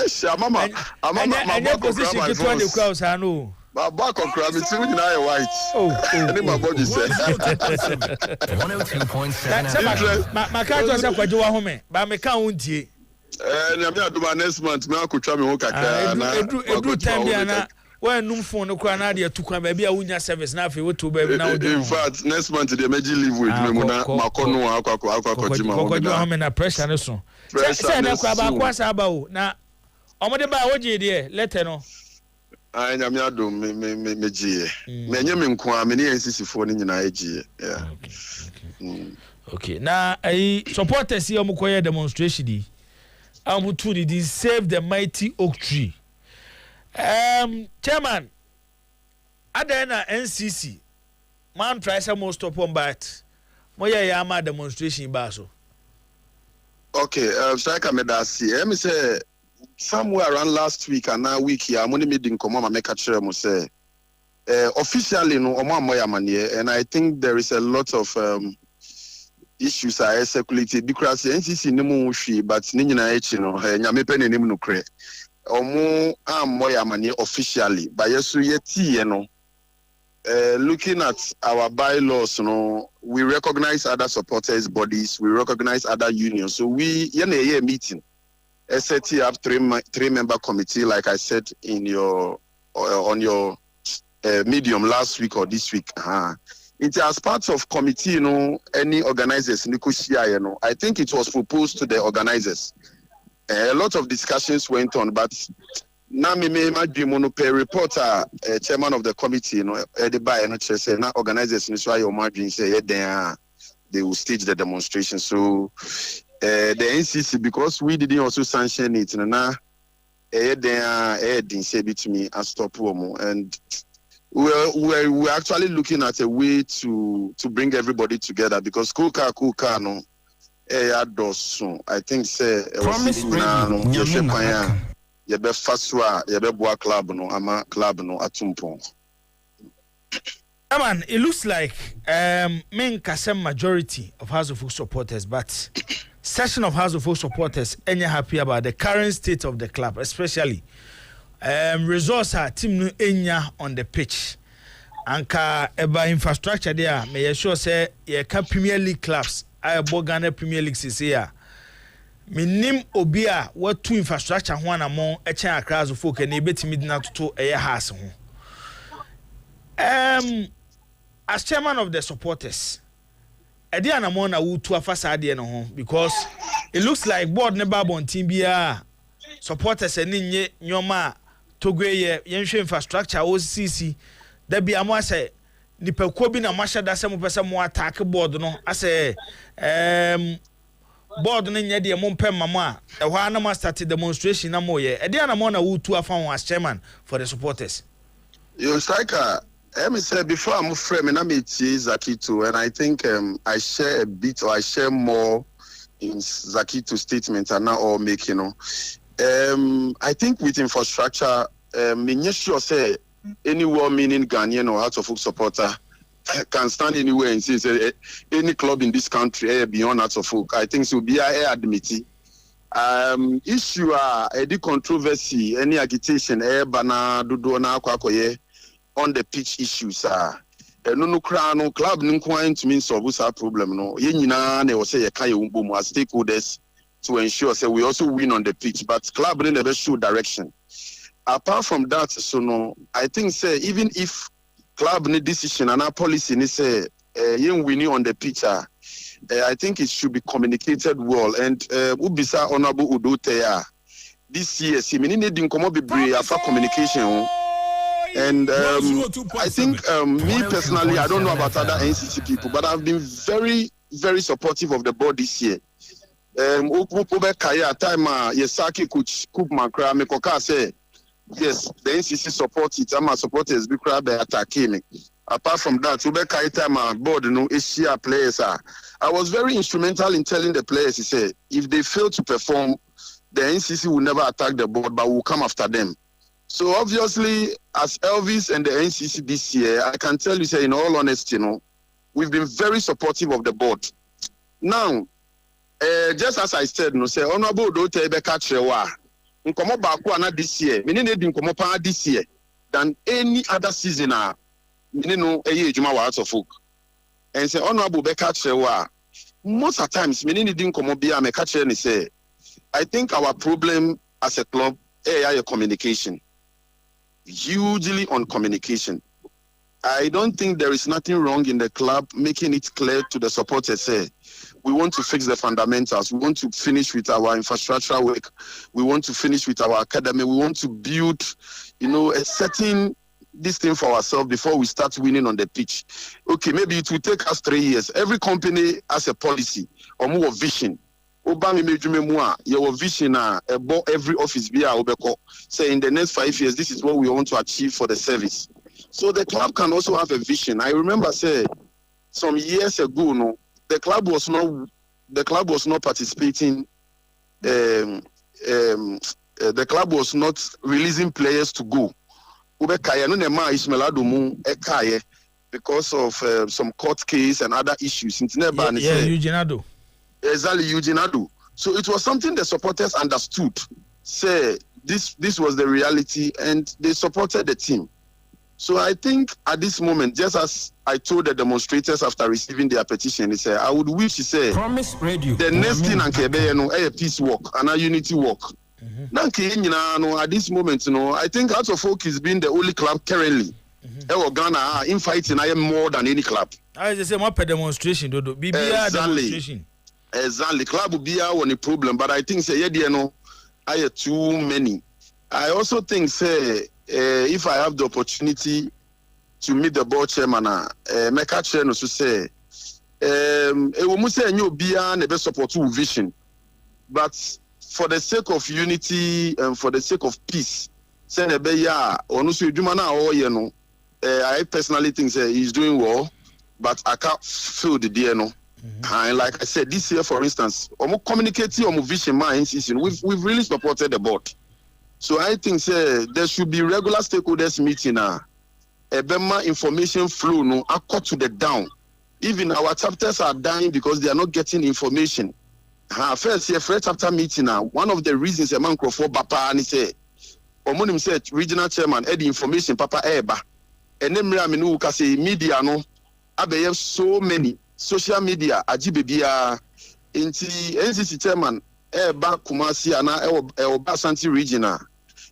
Sha mama position ketua de kwa osa no. Ba kokra me ti nyina ye white. Any my body say. 102.7. Ma ka to say kwaje wa home. Ba me ka untie. Nyame adoma next month me akotwa me ho kakra na edru time bia na when num phone no kra na de tukwa ba bia wunya service na afi wotu ba na wodu. In fact next month dey meji leave with me mu na makono akwa jima ho na ho me na pressure no so say na kwa ba kwa sa ba o na omode ba woje de letter no Nyame adom me gie me nye me nko a me ne nsisifo no nyina agie yeah. Okay na supporters here omokoye demonstration di amutu di save the mighty oak tree. Chairman adena NCC man try some more stop on but moya yama demonstration ba so. Okay, striker me da see me say somewhere around last week and now week here I'm only meeting komo ma make kire mo say officially no omo amoya manie and I think there is a lot of issues are circulated because NCC no mu hwe but ni nyina echi no nyame pe nenim no kre omo amoya manie officially but yeso yeti no looking at our bylaws, we recognize other supporters bodies, we recognize other unions. So we a meeting, set up three-member committee, like I said in your on your medium last week or this week. It's as part of committee, any organizers, I think it was proposed to the organizers. A lot of discussions went on, but now me might be monopoly reporter, chairman of the committee, the buy and say now organizers in Israel margin say they will stage the demonstration. So the NCC, because we didn't also sanction it, now didn't say to me and stop and we're actually looking at a way to bring everybody together because kuka no I think say yebe faswa yebe boa club no ama club no atumpon. Man, it looks like men kasem majority of House of Folk supporters, but section of House of Folk supporters any happy about the current state of the club, especially resource team no enya on the pitch. Anka eba infrastructure there, may sure say ye can Premier League clubs, I Ghana Premier League is here. Minim obia what two infrastructure one among a chain across of folk and a bit midnight to a house. As chairman of the supporters, a dear Namona would to a facade home because it looks like board never bon team bia supporters and in yoma to go yenshu infrastructure OCC. There be a more say Nipa Kobi na Masha da some person more attack board no. I say board no nye de mompem mama e hwa na start demonstration na moye e de na mo na wutu afan as chairman for the supporters. You striker me say before I'm frame na me Zakito and I think I share a bit or I share more in Zakito's statement and now all make I think with infrastructure me sure say anyone meaning Ghanaian or House of Folk supporter can stand anywhere and say any club in this country beyond House of Folk. I think so be admitted. Issue the controversy, any agitation, bana dudu na kwakoye on the pitch issues no crano club nkwan to mean solve that problem no. Ye nyina na say ye kan ye umbo as stakeholders to ensure say we also win on the pitch, but club never show direction. Apart from that, so no, I think say even if club need decision and our policy ni say yen winning on the pitch, I think it should be communicated well. And ubisa honorable udote this year, see, me need to come be brave after communication. And I think me personally, I don't know about other NCC people, but I've been very, very supportive of the board this year. Upobe kaya time yesaki cook makra me koka say. Yes, the NCC supports it. I'm a supporters because they attacking me. Apart from that, board, Asia players are. I was very instrumental in telling the players, he said, if they fail to perform, the NCC will never attack the board, but will come after them. So obviously, as Elvis and the NCC this year, I can tell you, say, in all honesty, we've been very supportive of the board. Now, just as I said, say, Honorable Dote Bekachewa. Nkomo baako ana this year me ne di nkomo pa this year than any other season me no eye ejuma wa House of Folk and say honorable be catch wa most of times me ne di nkomo bia me catch ni say I think our problem as a club is communication. Hugely on communication. I don't think there is nothing wrong in the club making it clear to the supporters. We want to fix the fundamentals. We want to finish with our infrastructure work. We want to finish with our academy. We want to build, a certain this thing for ourselves before we start winning on the pitch. Okay, maybe it will take us 3 years. Every company has a policy or more vision. Your vision about every office say in the next 5 years, this is what we want to achieve for the service. So the club can also have a vision. I remember some years ago, the club was not participating. The club was not releasing players to go. Because of some court case and other issues. Eugene Adu. Exactly, Eugene Adu. So it was something the supporters understood. Say this was the reality, and they supported the team. So I think at this moment, just as I told the demonstrators after receiving their petition, I would wish to say Promise Radio. The next thing a peace walk and a unity walk. At this moment, I think Hearts of Oak is being the only club currently. Ghana in fighting, I am more than any club. I just say more per demonstration, demonstration. Exactly, club will be our problem, but I think I have too many. I also think if I have the opportunity to meet the board chairman, make a chair to say, we must say you be an best support to vision, but for the sake of unity and for the sake of peace, I personally think he's doing well, but I can't feel the DNO. And like I said, this year, for instance, communicating on vision we've really supported the board. So I think there should be regular stakeholders meeting a better information flow to the down. Even our chapters are dying because they are not getting information. First year chapter meeting one of the reasons a man for Papa and say regional chairman the information Papa Eba. And then I say media abe so many social media ajibebia inti NCC chairman Eba Kumasi ana Oba Santi regional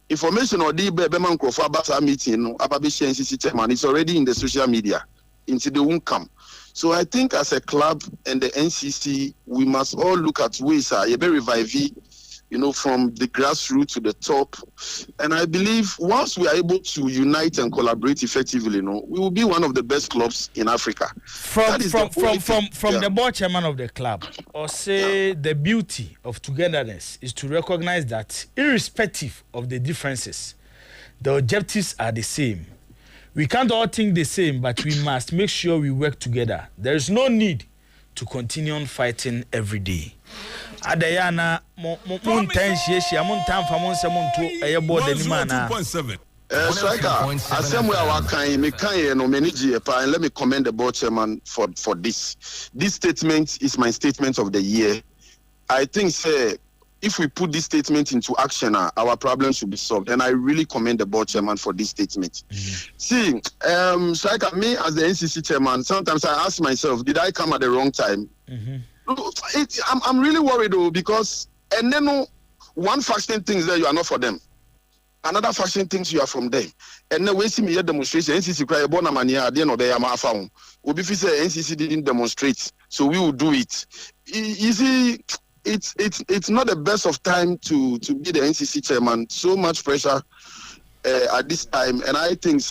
information or the man for Abasa meeting ababe NCC chairman is already in the social media into the won't come. So I think as a club and the NCC, we must all look at ways revive, from the grassroots to the top. And I believe once we are able to unite and collaborate effectively, we will be one of the best clubs in Africa. From the board chairman of the club, or say the beauty of togetherness is to recognize that irrespective of the differences, the objectives are the same. We can't all think the same, but we must make sure we work together. There is no need to continue on fighting every day. Adayana, and let me commend the board chairman for this. This statement is my statement of the year. I think, if we put this statement into action, our problems will be solved. And I really commend the board chairman for this statement. See, Striker, me as the NCC chairman, sometimes I ask myself, did I come at the wrong time? I'm really worried though, because and then one faction thinks that you are not for them. Another faction thinks you are from them. And then we see me at demonstration, NCC cry born a mania, at the end of the Yama found. We say NCC didn't demonstrate, so we will do it. Easy. It's not the best of time to be the NCC chairman. So much pressure at this time, and I think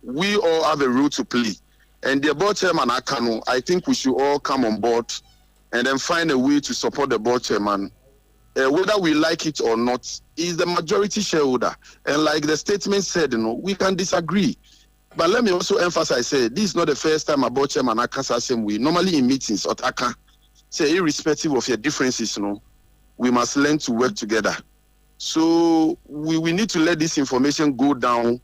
we all have a role to play. And the board chairman Akano, I think we should all come on board and then find a way to support the board chairman, whether we like it or not. He's the majority shareholder, and like the statement said, we can disagree. But let me also emphasize, this is not the first time a board chairman Akasa same way. Normally in meetings or Aka. Say, irrespective of your differences, we must learn to work together. So we need to let this information go down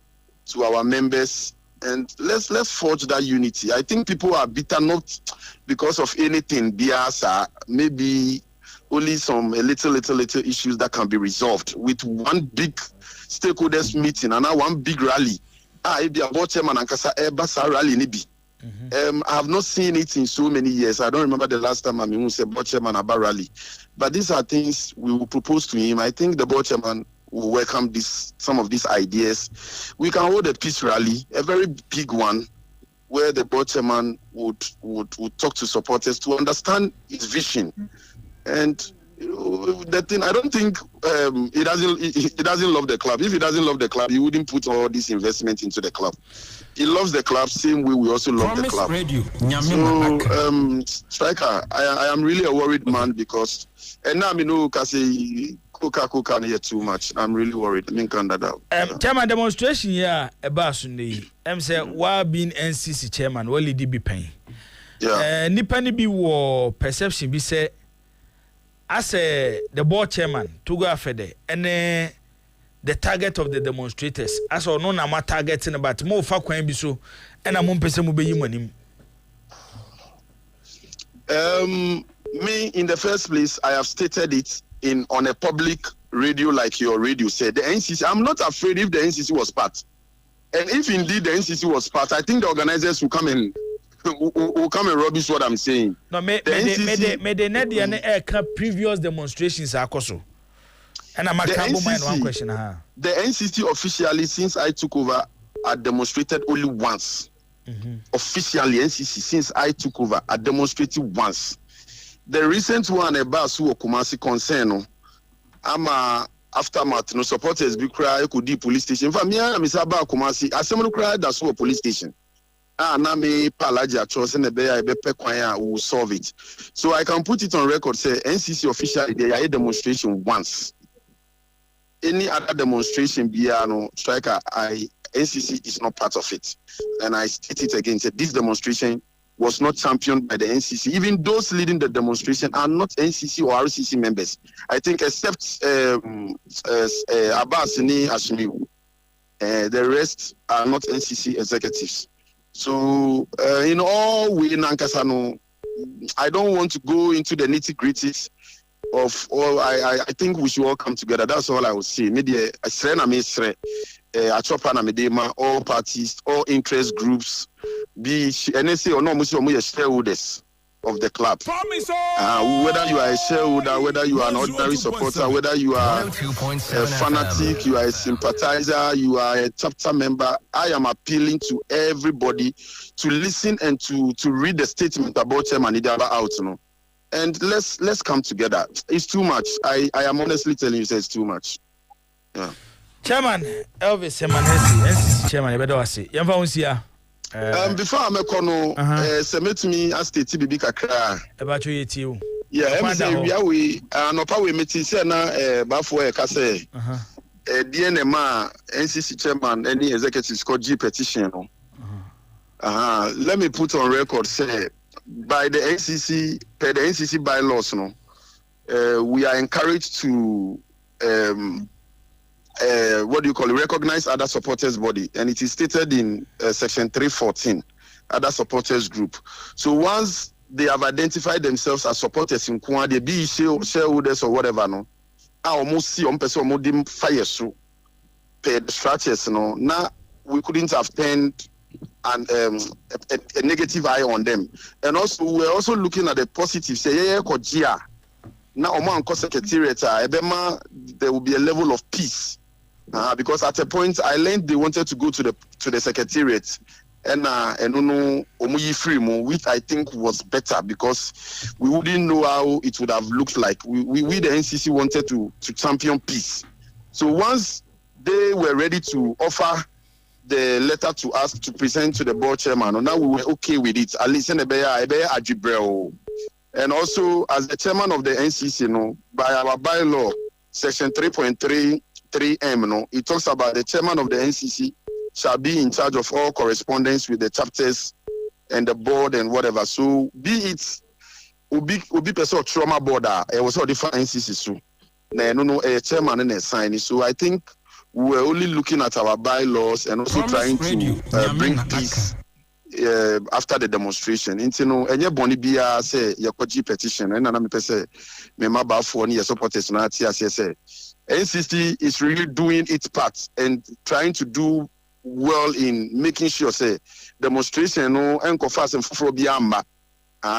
to our members, and let's forge that unity. I think people are bitter not because of anything, biasa, maybe only some a little issues that can be resolved with one big stakeholders meeting and now one big rally. If the board chairman and kasa basa rally nibi. I have not seen it in so many years. I don't remember the last time I said board chairman about rally. But these are things we will propose to him. I think the board chairman will welcome some of these ideas. We can hold a peace rally, a very big one, where the board chairman would talk to supporters to understand his vision. And the thing, I don't think he doesn't love the club. If he doesn't love the club, he wouldn't put all this investment into the club. He loves the club same way we also love the club. So, Striker, I am really a worried man because, and now I know kasi Coca here too much. I'm really worried. I mean, chairman demonstration here about Sunday. Say why being NCC chairman? What did be paying? Yeah. Nipa ni bi wo perception bi say as the board chairman to go after there and the target of the demonstrators as or no na ma targeting but mo fa kwan bi so and am pese mo be yimanim. Me in the first place, I have stated it on a public radio like your radio said. The NCC, I'm not afraid if the NCC was part. And if indeed the NCC was part, I think the organizers will come and rubbish what I'm saying. No, me the net the previous demonstrations are also. And I'm one question. The NCC officially, since I took over, I demonstrated only once. Officially, NCC, since I took over, I demonstrated once. The recent one about Suo Kumasi concern, aftermath, no supporters be cry could deep police station. For me, I'm Misaba Kumasi, I someone cried that's a police station. Now me Palaja Chos and the Bay Bepequaya will solve it. So I can put it on record, say NCC officially they are a demonstration once. Any other demonstration Biano Striker, NCC is not part of it. And I state it again, say this demonstration was not championed by the NCC. Even those leading the demonstration are not NCC or RCC members. I think except Abbas Ni Ashmiu, the rest are not NCC executives. So in all we in Ankasano, I don't want to go into the nitty-gritties of all. I think we should all come together. That's all I would say. Maybe all parties, all interest groups, be NSA or no, shareholders of the club. Whether you are a shareholder, whether you are an ordinary supporter, whether you are a fanatic, you are a sympathizer, you are a chapter member, I am appealing to everybody to listen and to read the statement about Chairman Idaba out. And let's come together. It's too much. I am honestly telling you, it's too much. Yeah. Chairman Elvis NCC Chairman Ebedowasi. Yamfa unsia. Before I'm a kono, submit me as the TBB kakra. About you etiu. Yeah, we no power meeting say na bafo e kase. DNMA NCC Chairman any executives called G petition. Let me put on record say by the NCC per the NCC bylaws we are encouraged to recognize other supporters body, and it is stated in section 314, other supporters group. So once they have identified themselves as supporters in Kwa, they be shareholders or whatever, I almost see on person more fire through per the structures, now we couldn't have turned a negative eye on them. And also we're also looking at the positive, say now Oman Secretariat, there will be a level of peace. Because at a point I learned they wanted to go to the secretariat and which I think was better because we wouldn't know how it would have looked like. We the NCC wanted to champion peace. So once they were ready to offer the letter to us to present to the board chairman, now we were okay with it. At least and also as the chairman of the NCC, by our bylaw, section 3.3 3M, it talks about the chairman of the NCC shall be in charge of all correspondence with the chapters and the board and whatever. So be it be person trauma board, it was all different NCC so. A chairman and a sign. So I think we're only looking at our bylaws and also trying to bring peace after the demonstration. Any boni bia say your petition and I'm say me maba for your supporters na say NCC is really doing its part and trying to do well in making sure say demonstration no enko fast and fufuro bi amba.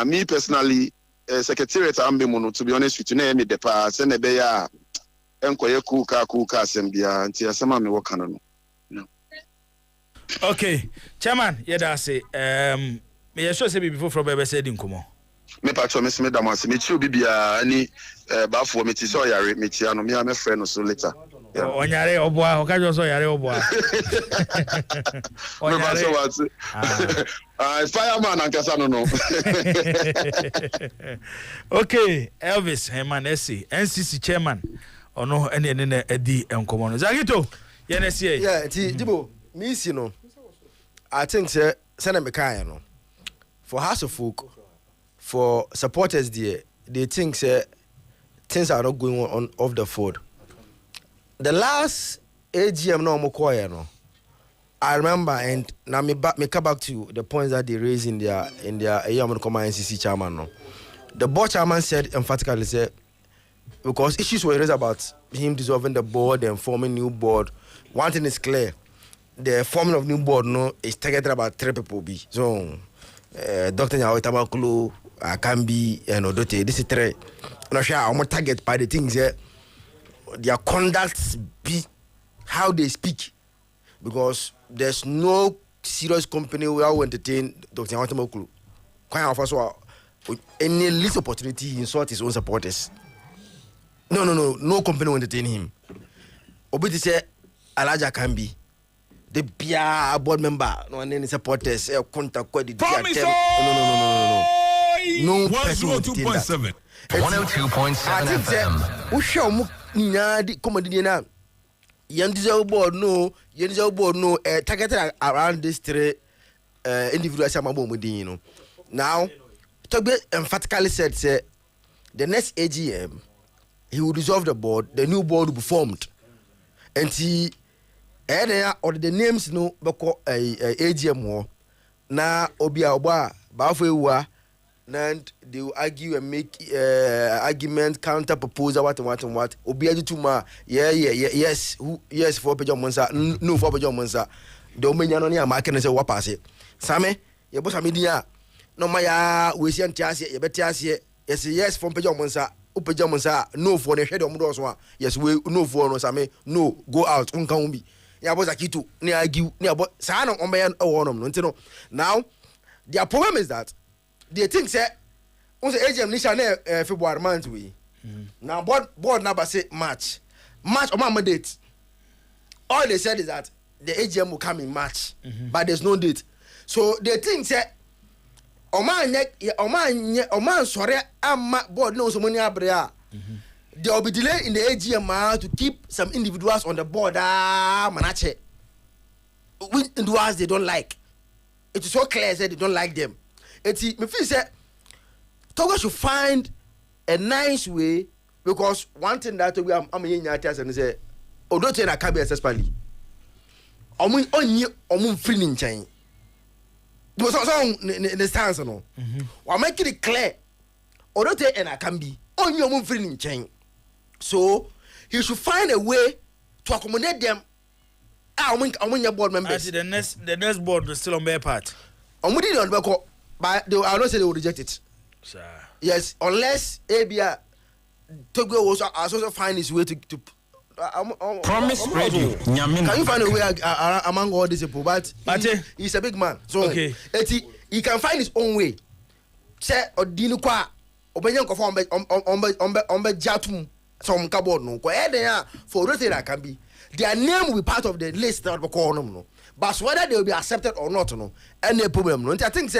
Me personally, secretariat ambe to be honest with you, na me depa se na be ya enko ye kuka asembia nti asema me work no. Okay, chairman, yeah say me sure say before from be say din komo. Me patcho me da mo me chi obi bia ani bafo me ti so yare me ti ano me a me friend no so later. Onyare oboa okajo so yare oboa. Onyare. Fireman and Kasano no. Okay, Elvis Herman Essie, NCC chairman. Or no any Eddie and Common. Zagito, Yenesi. Yeah, Dibo, Miss, you know. I think, sir, Senator Mekayano. For House of Folk, for supporters there, they think, sir, things are not going on off the field. The last AGM no Mokoyano. I remember, and now me come back to the points that they raised in their NCC chairman. No, the board chairman said emphatically, said because issues were raised about him dissolving the board and forming new board. One thing is clear: the forming of new board no is targeted about 3 people. Be so, Dr. Nyawo Tamakulu, Akambi, and Odote. This is 3. Not sure how much target by the things their conduct be how they speak. Because there's no serious company who will entertain Dr. Nyawo Tamakulu. Any least opportunity he insult his own supporters. No company will entertain him. Obiti say Alaja can be the Pia board member, no any supporters, contact no. No person will entertain that. 102.7 FM. Who shall move the comedy now? Yendizel board no, targeted around this 3 individuals. Now, Toby emphatically said, say, the next AGM, he will dissolve the board, the new board will be formed. And he, or the names no, AGM war. Now, Obia Oba, Bafewa, and they will argue and make argument, counter proposal, what. Obia Tuma, yes, yes, 4 page monsa, no 4 page monsa. The Omenianonia market and say, what pass it? Same, your boss media. No, my we see Antiasia, you better yes, 4 page monsa, Upaja monsa, no for the head of Mudoswa. Yes, we no for no Same, no, go out, unkambi. Ya was a key to near argue, near but Sana on my own, no. Now, their problem is that they think say on the AGM Nishane February month we. Now board number say March on my date. All they said is that the AGM will come in March, but there's no date. So they think say Oman sorry amma board knows so many abrea. There will be delay in the AGM to keep some individuals on the board. Manache. Which individuals they don't like. It is so clear that they don't like them. It's me feel say Togo should find a nice way, because one thing that we am in United and say Odote na Kabi especially. Omun free in chain. Because so the stance no. Wa make it clear. Odote and Akambi omun free in chain. So he should find a way to accommodate them. Your board members. The next board is still on their part. But they will not say they will reject it. Sir. Yes, unless ABA Togo was also find his way to Promise Radio. Can you find a way among all these people? But he's a big man. So okay. He can find his own way. Say Odinu kwa Obenyan ko ombe jatum some cardboard no. Ko for rotate that can be. Their name will be part of the list that we call them no. But whether they will be accepted or not no, any problem no. I think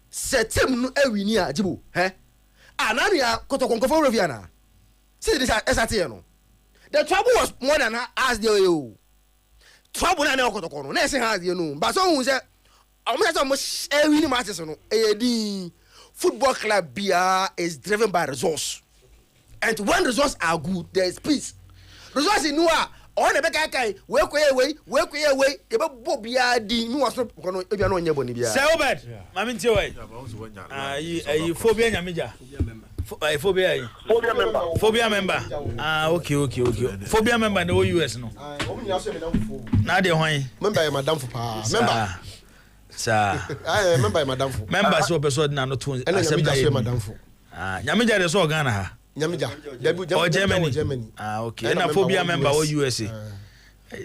say team no e win ya jibu, now we are kotokonko for Riviana. See this SRT no. The trouble was more than as the trouble na kotokono. Na say has you know. But so who say almost every matches no. The football club BR is driven by resource. And when results are good, there is peace. Results in Noah. On the back, work away. You will be a D. You was not going to be on your bonnie. Selbert, Mammy, you phobia Yamija. Phobia. Phobia member. Phobia member. Okay. Phobia member in the US no. Now they why? Member madam for member. Sir. I member madam for. Member so person na no tun. And I madam for. Nyamija de so Ghana ha. Nyamija. Or Germany. Okay. And a phobia member or USA.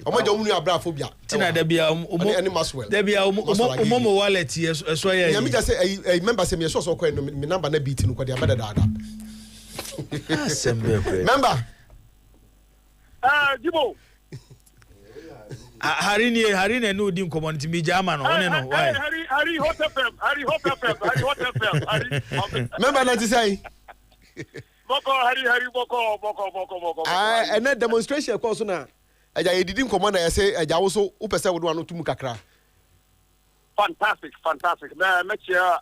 Omo jo munu abra phobia. Tina de bia de bia umomo wallet so ya. Nyamija say member say me so ko no me number na beat no ko de abada dada. Member. Jibo. Hari ne no di nkomo nti mi jama no one no why? Hari hot FM. Member na ti say. Boko Hari boko. And that demonstration course na. Eja ye didi nkomo na ye say eja wo so wo pese wo do anu tumu kakra. Fantastic. Na make sure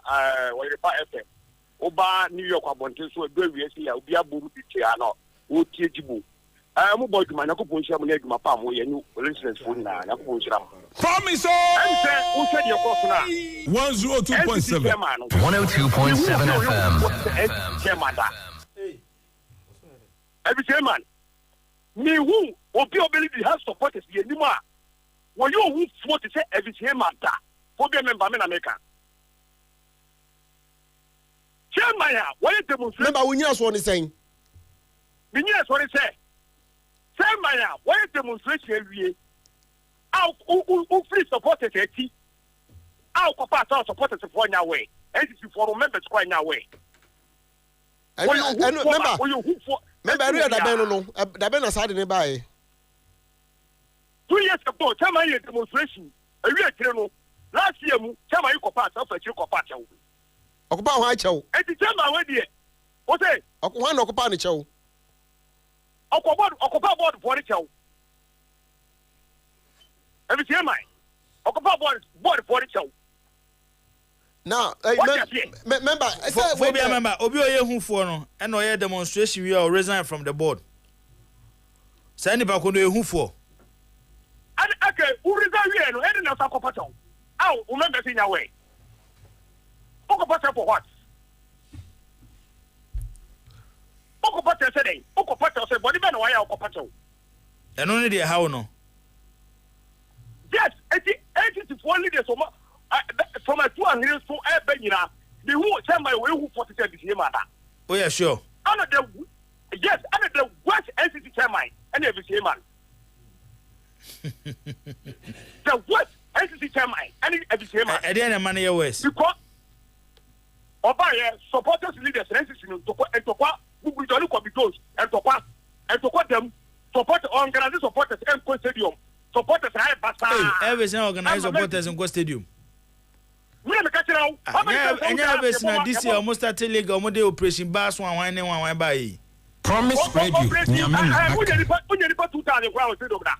we repa FM. Oba New York abonte so do wi esi ya obi aboru bi tia no wo tie Jibo. Mo boy duma na ko ponhia mo na duma pa mo ye new listeners phone na na ko ponhia. Promise Who said your course na? 102.7. 102.7 FM. Every chairman. Me who obi obeli has supporters ye nima. When you who vote say every chairman da. Phobia member me na America. Chairman ya, why you demonstrate? Member we nya so ni saying. Me nya so ni say. Chairman ya, why you demonstration wie? Who free supporters eti? How ko pass out supporters for nya way. NCC for members kwa nya way. Member area da ben no da ben na side ne bae 2 years ago chama ye demonstration ewi akire no last year mu chama yi kopa sa fa chi kopa chew okopa ho achew enti chama we die o say okwa na okopa ne chew okopa board for ne chew ebi tie mai okopa board for ne chew now member phobia member obi oye hunfo no and oye demonstration we are resign from the board say anybody ko no ehunfo and okay who resign we no any na sakopata how o member say nya we okopata for what okopata say dey okopata say body be na why okopata and only dey how no yes 80 for leaders so from a 200 so Benina, the who tell my way who 47 this year, mother. Oh, yeah, sure. I'm the worst entity chairman, and every chairman. The worst entity chairman, and every chairman. I didn't money your ways. Because Obaya supporters leaders, entity and to what who will do those and to what them support organizing supporters and stadium. Supporters are basta. Everything organized supporters in stadium. We are catching out. And you this year almost started league or model operation bass one by. Promise Radio. Who did 2,000 crowns to do that?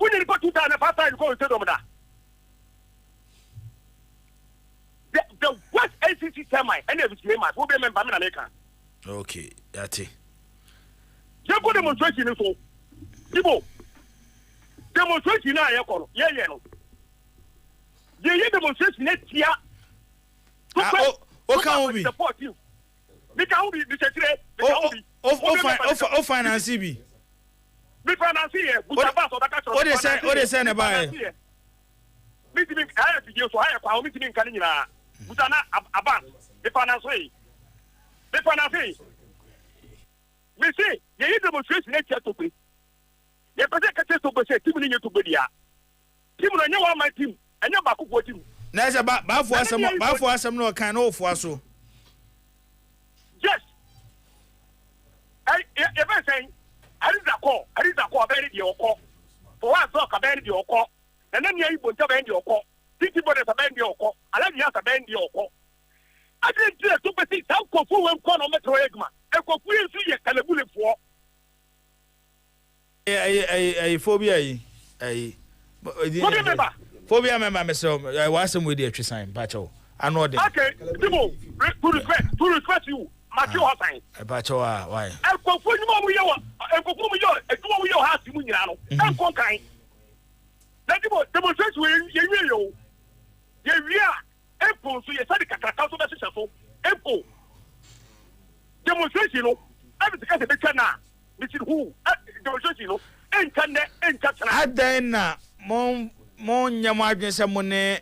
Who did 2,000 first time go to do that? The West ACC termite, and every team will be a member of America. Okay, that's it. You go demonstration in so. People, demonstration now, yeah. You demonstration next year. What can we be? Support you. We can be Oh, finance be. We finance here. What they say about it? Meeting I have to give so high power meeting in Canina. Butana Aban. The finance way. The finance. We say, you demonstration next year to be. You protect a test of the team in your to be there. Team on your my team. And you're back with him. That's about for some no kind of for so. Yes. I ever saying, I did a call, very your call. For us, talk about your call. And then you put a band your call. 50 bodies a band your call. I like you have a band your call. I didn't do a super how Kofu and Metro Egma. And Kofu see a Calabule for. A phobia. Phobia member myself. I was some with the exercise, Pacho. I know that. Okay, people, to request you, Matthew Hossain. Pacho, why? And Kofu, you have to move around. And Conkai. That people demonstrate with you. Yeah, April, so you said the Kakao message. Epo demonstration no abi se ka se betwa na Mr. Who demonstration no enta adan na mon nyam adwen se mo ne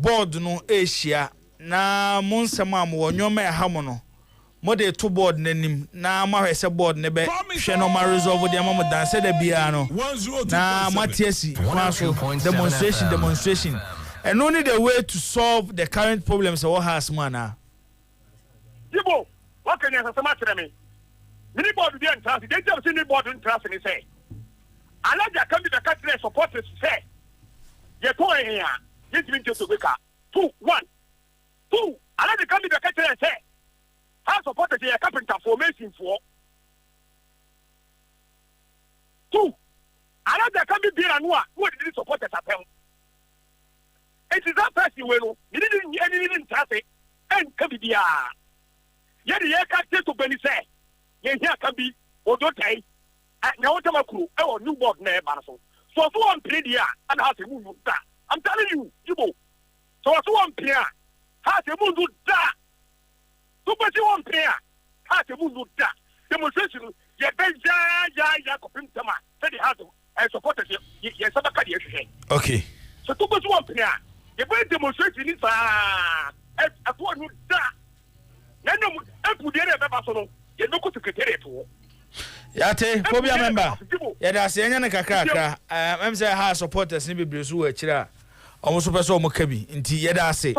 board no ehia na mon nsem am wo nyoma ha mo no mo de to board nanim na ma hwese board ne be hwe no ma resolve de ma mo dan se da bia no na matiasi kwaso demonstration and only the way to solve the current problems what has mana Yibo what can you say matter me mini board dey trust dey just see board in trust me say alaja can be the country supporters say ye to here yet mean to go ka 2 1 2 alaja can be the country say how supporters here carpenter formation for 2 alaja can be beer and what did supporters apel it is that person we no you didn't trust it and can be there ye the ye can take to beni say ye here can be odotai na what makuru e o new board na e ba so one play there and how to move that I'm telling you Yibo so one player how to move that so one player how to move that demonstration ye be ya kopim tema say the how to support ye sabaka ye hwe okay so one player ye be demonstration ni sa e to no da na no e pu de be ba so no ye no ko secretariat wo yate phobia member yada se enya ne kakaka em say ha supporters ni bebre so wa kira omo so pese omo kabi nti yada se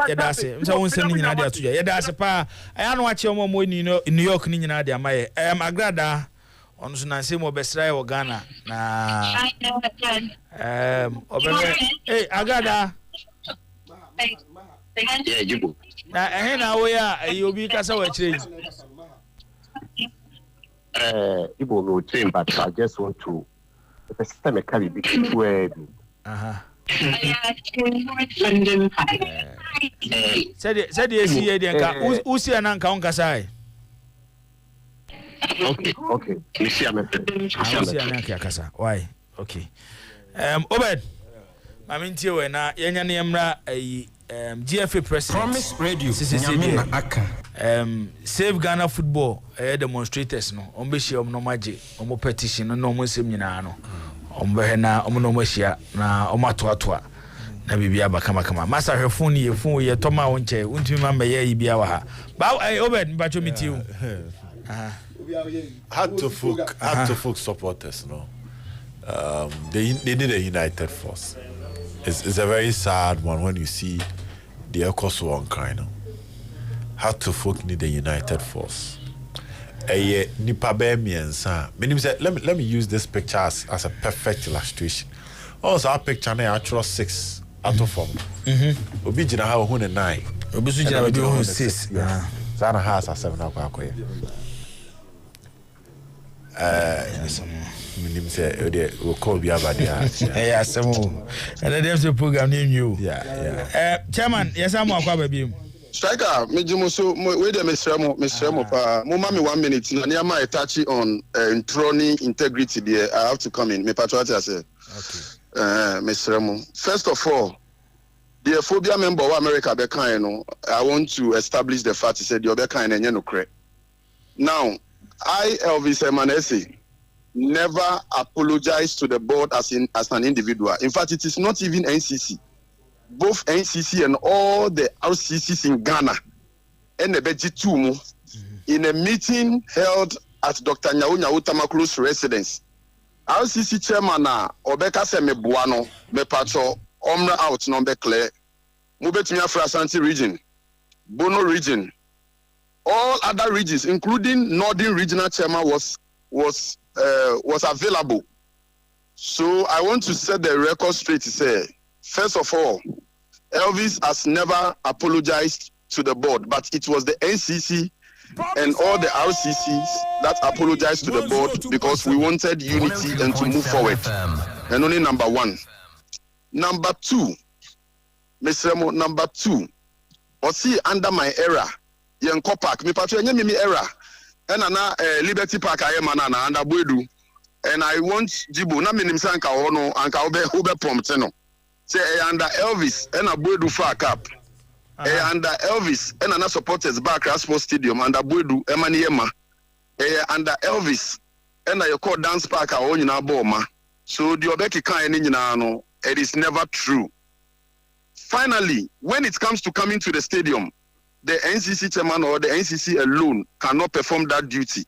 msa won sem ni nyina de ato yada se pa aya no ache omo mo ni New York ni nyina de amaye agrada ono so nanse mo besrai wo Ghana na obebe agrada yeah Yibo na na wo ya obi kasa wa kire Ibo no train, but I just want to the system carry big word. Said yes, here the Usi and Anka on Kasai. Okay. You see, I'm a Kasa. Why? Okay. Obed, I mean, you na Yanya Niamra a GFA president. Promise Radio. Save Ghana football demonstrators no ombehia no maje omo petition no omo nsem nyina no ombe na omo no mashia na omo atoatoa na bibia bakama masa hwefon ye toma wonche untumi mamba ye bia wa ha ba Obed mbacho mitiu had to folk supporters no they need a united force. It's a very sad one when you see the Ecos one kind of. Had to folk need a united force. Nipa be miensa. Meaning say let me use this picture as a perfect illustration. Also our picture na actual 6 out of 4. Obi jina ha hu ne 9. Obi su jina be hu 6. Sana ha as 7 akwa. Meaning say we call bi abadia. Asemo. And them say program name you. Yeah. Chairman, yes am akwa ba bi. Striker, me so wait there, Mr. Pa. Mo mami 1 minute. Na niama I touch on enthroning integrity there. I have to come in. Me patriotic I say. Okay. Mr. Mo. First of all, the phobia member of America be kind no. I want to establish the fact he said you be kind enye no kre. Now, I Elvis Emanese never apologize to the board as an individual. In fact, it is not even NCC. Both NCC and all the RCCs in Ghana and the Beji in a meeting held at Dr. Nyau Tamakuru's residence. RCC chairman Obeka Semebuano Mepacho Omra out number clear Mubetumia Frasanti region, Bono region, all other regions, including Northern Regional Chairman was available. So I want to set the record straight to say, first of all, Elvis has never apologized to the board, but it was the NCC and all the RCCs that apologized to the board because we wanted unity and to move forward. And only number 1. Number 2, Mr. Mo, number 2, see under my era, Yanko Park, me patro me era, and ana Liberty Park I am under Bwedu, and I want Jibo, na minim sanka ono, anka ube prompteno. Say under Elvis and a Bwedu far cap. Under Elvis, and another supporters back at Sports Stadium, under Buedu, Emaniema, under Elvis, and I call dance park our own in Aboma. So the Obeki kind in it is never true. Finally, when it comes to coming to the stadium, the NCC chairman or the NCC alone cannot perform that duty.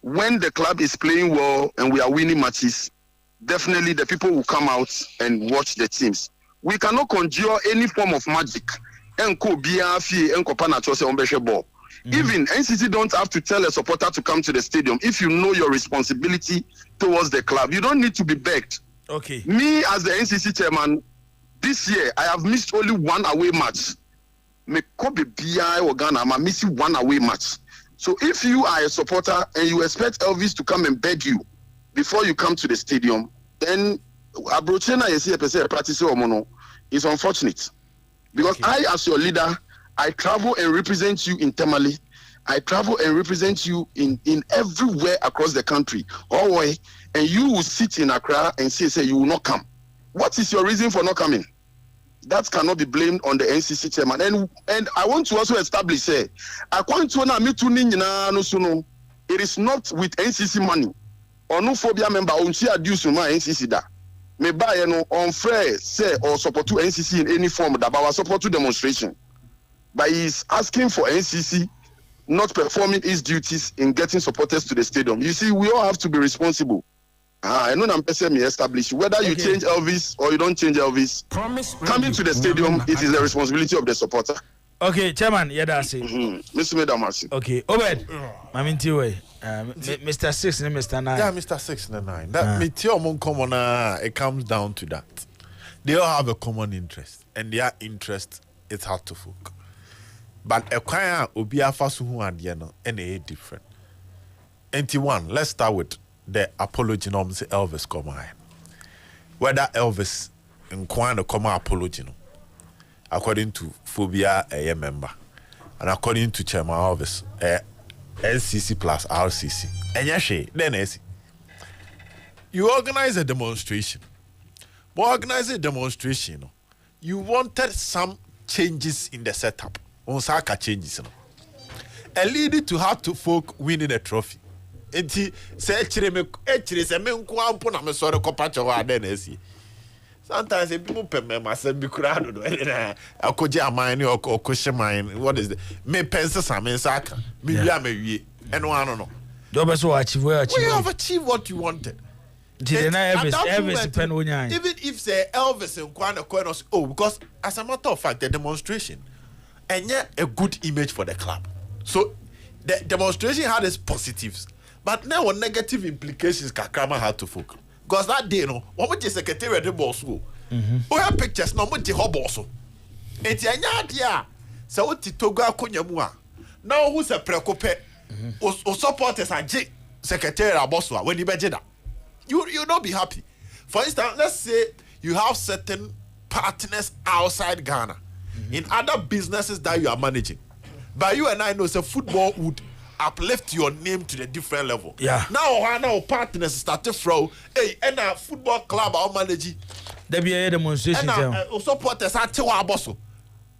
When the club is playing well and we are winning matches, definitely the people will come out and watch the teams. We cannot conjure any form of magic. Even NCC don't have to tell a supporter to come to the stadium. If you know your responsibility towards the club, you don't need to be begged. Okay. Me as the NCC chairman, this year I have missed only one away match. I'm missing one away match. So if you are a supporter and you expect Elvis to come and beg you before you come to the stadium, then Abrochena practice is unfortunate. Because I, as your leader, I travel and represent you in Tamale. I travel and represent you in everywhere across the country. And you will sit in Accra and say you will not come. What is your reason for not coming? That cannot be blamed on the NCC chairman. And I want to also establish, it is not with NCC money. Or no phobia member, NCC da. Me buy unfair say or support to NCC in any form that our support to demonstration. But he's asking for NCC not performing its duties in getting supporters to the stadium. You see, we all have to be responsible. I know I'm me established. Whether you change Elvis or you don't change Elvis, coming to the stadium, it is the responsibility of the supporter. Okay, Chairman, that's it. Mr. Medamasi. Okay, Obed, Mr. 6 and Mr. 9. Yeah, Mr. 6 and 9. That it comes down to that. They all have a common interest, and their interest is hard to folk. But a choir will be a fast who are different. 81, let's start with the apology norms Elvis come on. Whether Elvis in Kwana come apology no, according to Phobia a member, and according to Chairman Elvis, NCC plus RCC. And yashe, then you organize a demonstration. But organize a demonstration, you wanted some changes in the setup. Onsaka changes, and lead it to have to folk winning a trophy. Enti say echire se me nko ampo na me sore kopache wa den esi. Sometimes people pay myself be crowd do akoje amani or okoshe mine. What is the me pense some saka me wi amawie eno ano no. Do be so achieve we have achieved what you wanted. Elvis pen onya. Even if say Elvis nko na ko no because as a matter of fact the demonstration and a good image for the club. So the demonstration had its positives. But now what negative implications Kakrama had to focus. Because that day, what would the secretary of the boss go? We have pictures, no more the hoboso. It's a yard, so what Toga Kunyamua. Now who's a precope? Or supporters and J secretary of Boswa when you budget. You'll not be happy. For instance, let's say you have certain partners outside Ghana in other businesses that you are managing. But you and I know, so football would uplift your name to the different level. Yeah. Now partners start to throw. Hey, and a football club are managing. There be a demonstration. And supporters are to our boss.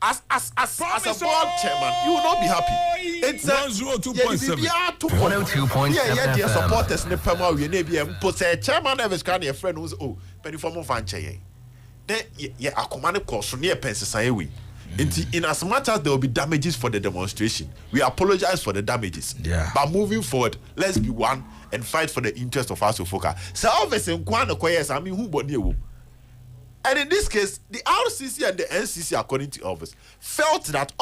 As a board chairman, you will not be happy. It's 102.7. 102.7. Yeah, dear supporters. Ne pema we ne be put say chairman of his kind of friend who's penny form of fanche. Then a command course near Pensasayewi. In as much as there will be damages for the demonstration, we apologize for the damages. Yeah. But moving forward, let's be one and fight for the interest of us to focus. So obviously, I mean, who bought you? And in this case, the RCC and the NCC, according to Elvis, felt that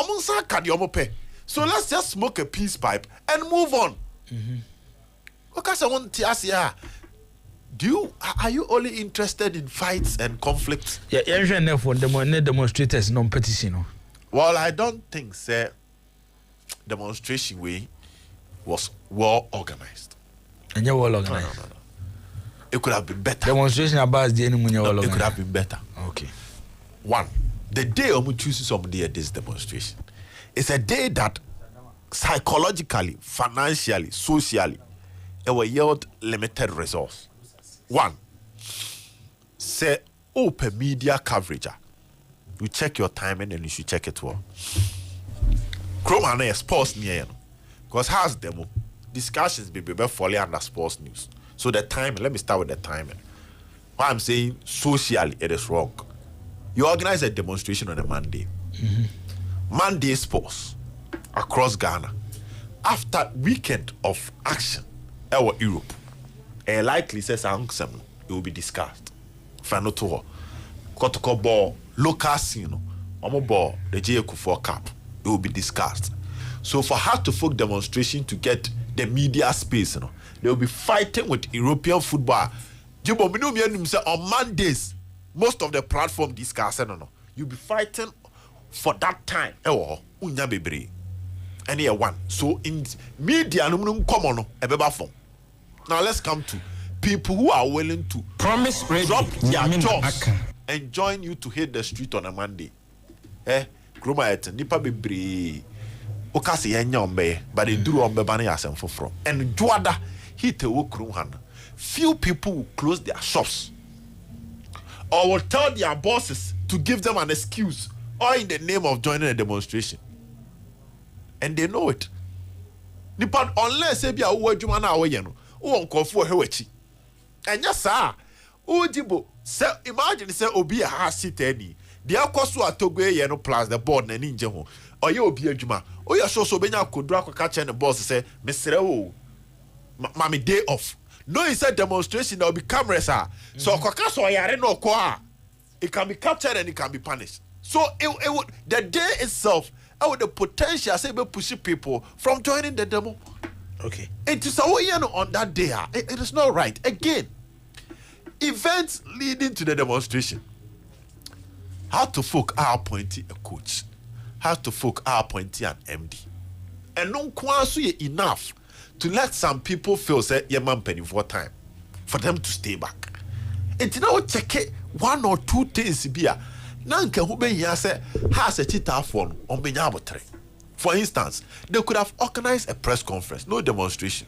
so let's just smoke a peace pipe and move on. Because I want to ask you, are you only interested in fights and conflicts? Yeah, demonstrators non-petition. Well, I don't think, sir, demonstration way was well organized. And you're well organized. No. It could have been better. Demonstration about the enemy. It could have been better. Okay. One, the day we choose somebody at this demonstration, it's a day that psychologically, financially, socially, it will yield limited resource. One, say open media coverage. You check your timing and you should check it well. Chrome and sports near because has them discussions be falling under sports news. So the timing, let me start with the timing. Why I'm saying socially it is wrong. You organize a demonstration on a Monday. Monday sports across Ghana. After weekend of action, our Europe, and likely says it will be discussed. Final tour, Kotoko ball, local scene, ball, the JQ4 Cup, it will be discussed. So for Heart to Folk demonstration to get the media space, they will be fighting with European football. On Mondays, most of the platform discuss, you'll be fighting for that time. Any one. So in media, now let's come to people who are willing to drop their jobs and join you to hit the street on a Monday. Kroma nipa bebre okase yenya ombe but they do ombe bani asem foforo. And Juada hit a krum. Few people will close their shops or will tell their bosses to give them an excuse or in the name of joining a demonstration. And they know it. Nipa unless ebia wo adwuma na wo ye no, wo nkofo hewachi. Enya saa, ujibo se imagine se obi ha sitani. The akoso atogwe ye no plus the board na ninje ho. Oye obi adwuma. Oya so benya kodura kwaka che ne boss say, "Mesere wo. Mami day off." No, he said demonstration there will be cameras. So kwaka so yare no ko it can be captured and it can be punished. So it would the day itself with the potential say be push people from joining the demo. Okay. It is on that day. It is not right. Again, events leading to the demonstration. How to folk are appointing a coach. How to folk are appointing an MD. And no quasi enough to let some people feel say yeah man penny for time for them to stay back. And now check it 1 or 2 things be Nanka who be here say has a cheetah phone on Benyabotry. For instance, they could have organized a press conference, no demonstration.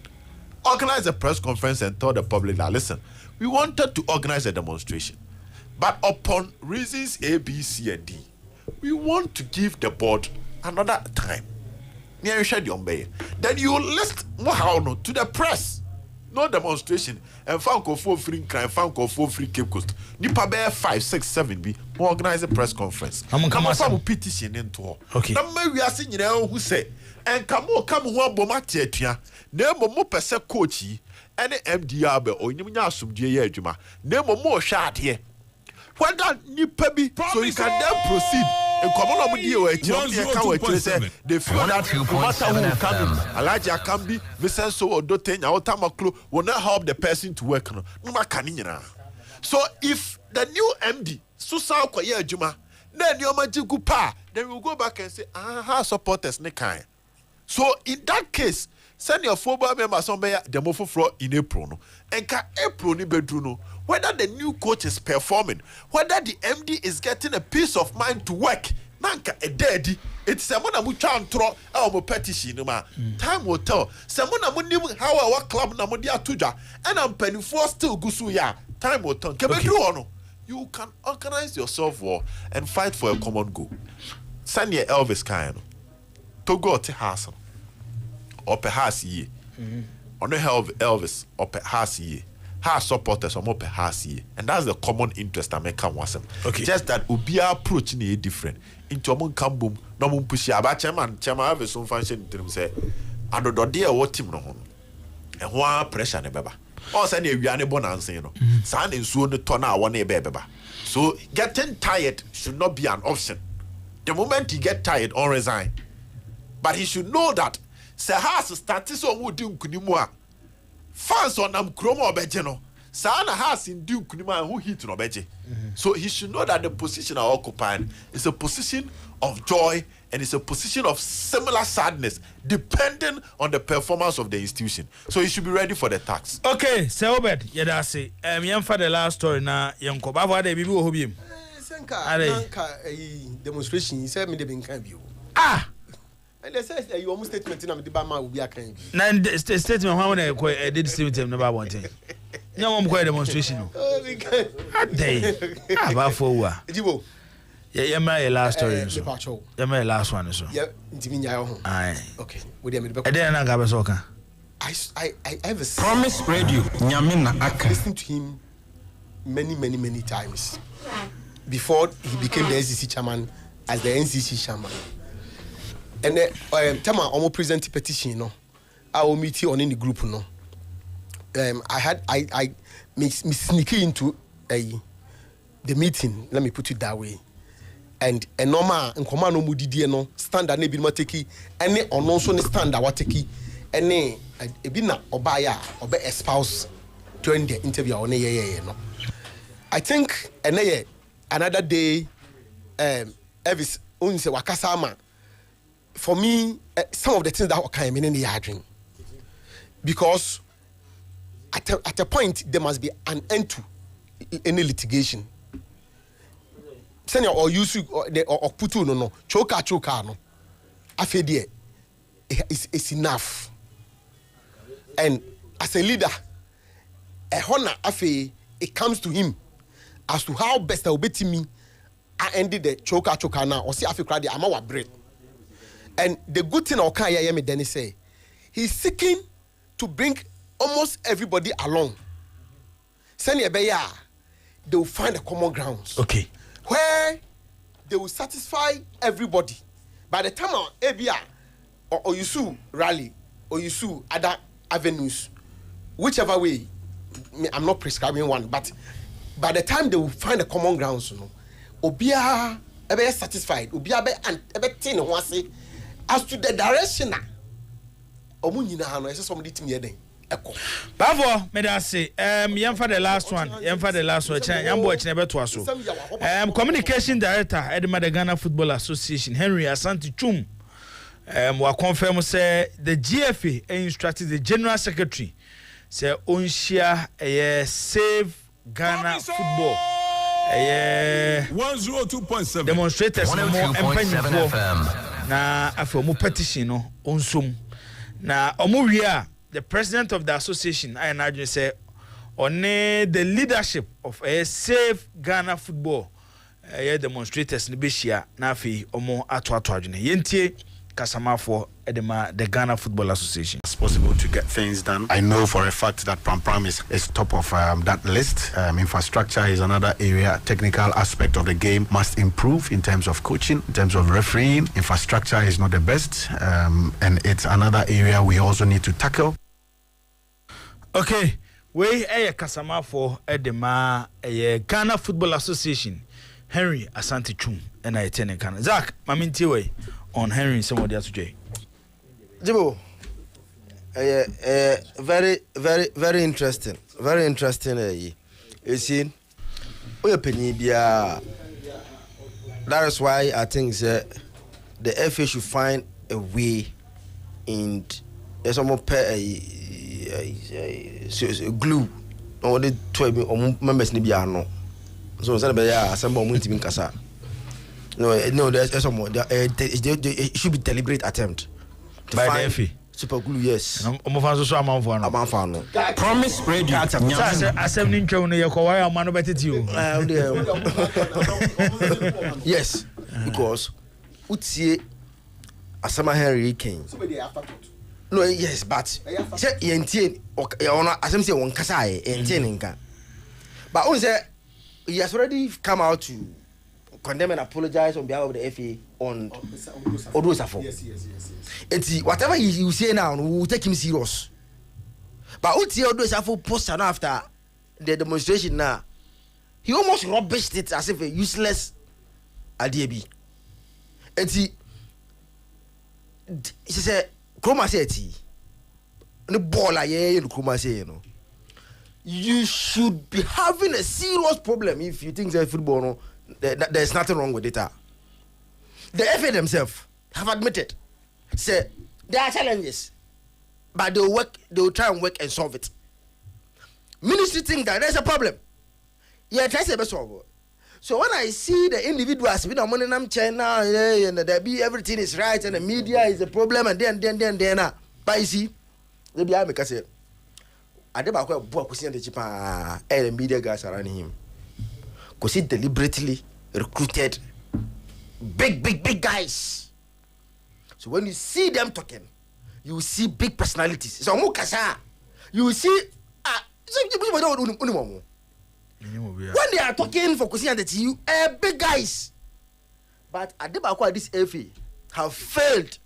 Organize a press conference and tell the public that listen, we wanted to organize a demonstration, but upon reasons A, B, C, and D, we want to give the board another time. Then you list how to the press. No demonstration and found for free crime, found for free Cape Coast. Nipa bear 5, 6, 7 be organize a press conference. I'm a petition into okay. Now we are seeing who say and come one bomatia. Name more per se coachy any MDR or Nimia subject juma. Name more shot here. Why don't Nipa be so you can then proceed? And come on with you, they feel that no matter who comes, Elijah can be Vicenzo or Dotain, our Tamaklo will not help the person to work on. So if the new MD, Susan Koya Juma, then your magic pa, then we'll go back and say, supporters Nekai. So in that case, send your football members on the mofo floor in April. And can April ni bedruno. Whether the new coach is performing, whether the MD is getting a peace of mind to work, nanka a daddy, it's someone who can't throw our petition. Time will tell. Someone who how our club Namodia Tuja, and I'm penny for still Gusuya. Time will tell. You can organize yourself well and fight for a common goal. Send your Elvis Kaino to go to Hassan or perhaps ye. Or no Elvis or perhaps ye. Her supporters or more perhaps and that's the common interest I make come once. Okay. Just that Ubia approaching it different. Into a moon come boom, no moon push ya about chairman have a some function to him say, I don't know dear what him no home. And one pressure never. Or send you any bonus, you know. Son is soon the turn out 1 a baby. So getting tired should not be an option. The moment he get tired or resign. But he should know that Sir has started so would do kunimua. Fans on them chromo bejeno. Sana has in Duke Kunima who hit no beje. So he should know that the position I occupying is a position of joy and it's a position of similar sadness depending on the performance of the institution. So he should be ready for the tax. Okay, so Obed, yadasi. Yam for the last story na yanko. Baba de bibi wo hobiem. Senka demonstration he said me de bin kan bi. And they say you almost statement in the Bama will be a kind. Now, statement, how many did statement number 1 thing? No one quite demonstration. Day about 4. Yeah, my last story. Yeah, my last one so. Yeah, Ntiminya. Aye. Okay. We dey me. E dey na ga be so kan. I have a Promise Radio. Nyamina aka. listened to him many times before he became the NCC chairman as the NCC chairman. And then time I present petition, no, I will meet you on any group, no. I sneaky into the meeting. Let me put it that way. And a normal and command no mudi no standard ne bi ma take any on also standard what take any ebina obaya obe espouse during the interview on no. I think another day Elvis unse wakasama for me some of the things that came in the yarding because at a point there must be an end to any litigation. Senior or use or put no choka no afedie it's enough. And as a leader a honor afe it comes to him as to how best I will bet me I ended the choka now or see afe crowd the amawa bread. And the good thing okay hear me then say he's seeking to bring almost everybody along. Senior beya they will find a common grounds. Okay. Where they will satisfy everybody. By the time ABR or Yusu rally or Yusu other avenues, whichever way, I'm not prescribing one, but by the time they will find a common grounds, you know, Obia ebe satisfied, Obia ebe tin ho ase as to the direction na omu nyina ha no ese somebody tim ye den. Bavo, me da say, yemfa the last one, yambo echine beto aso. Communication director at the Ghana Football Association, Henry Asante Chum, wa confirm say the GFA instructed the general secretary say onshia save Ghana football. 102.7 demonstrators no empanyifo na afi omo petition no onsom na omo wi the president of the association, I imagine, say, on the leadership of a safe Ghana football, demonstrators in Bishia, Nafi, Omo Atuatuajune. Yentie Kasama for Edema, the Ghana Football Association. It's possible to get things done. I know for a fact that Pram is top of that list. Infrastructure is another area. Technical aspect of the game must improve in terms of coaching, in terms of refereeing. Infrastructure is not the best, and it's another area we also need to tackle. Okay, we kasama for Edema Ghana Football Association, Henry Asante Chum, and I attend Ghana. Zach, Maminti way on Henry somebody else today. Jibo, very interesting. Very interesting. You see, we that is why I think that the FA should find a way in some glue on the 12 members ni bia no so say be ya assemble mo ntimi nkasa no there's some it should be deliberate attempt to by find the FA super glue. Yes, omo fan so amanfo no Promise Radio. Asem ni ntwa no ye ko why amano beteti o yes, because utie asama Henry King. No, yes, but say yentie ono asem say won kasa yentie nka. But on say he has already come out to condemn and apologize on behalf of the FA on Odosafo. Yes. Whatever you say now, we will take him serious. But Uti Odosafo posted after the demonstration now, he almost rubbished it as if a useless ADB. And he said, Kroma said, the ball, Kroma say, you know, you should be having a serious problem if you think that football, no, there's nothing wrong with it. The FA themselves have admitted, say there are challenges, but they will try and work and solve it. Ministry think that there's a problem. Yeah, try to solve it. So when I see the individuals with the money in China and everything is right and the media is a problem and then but you see, they be make us say, I never quite book the cheaper and the media guys around him. Because he deliberately recruited big guys. So when you see them talking, you will see big personalities. So you will see when they are talking for Kusi and the TU, big guys. But at the this FA have failed.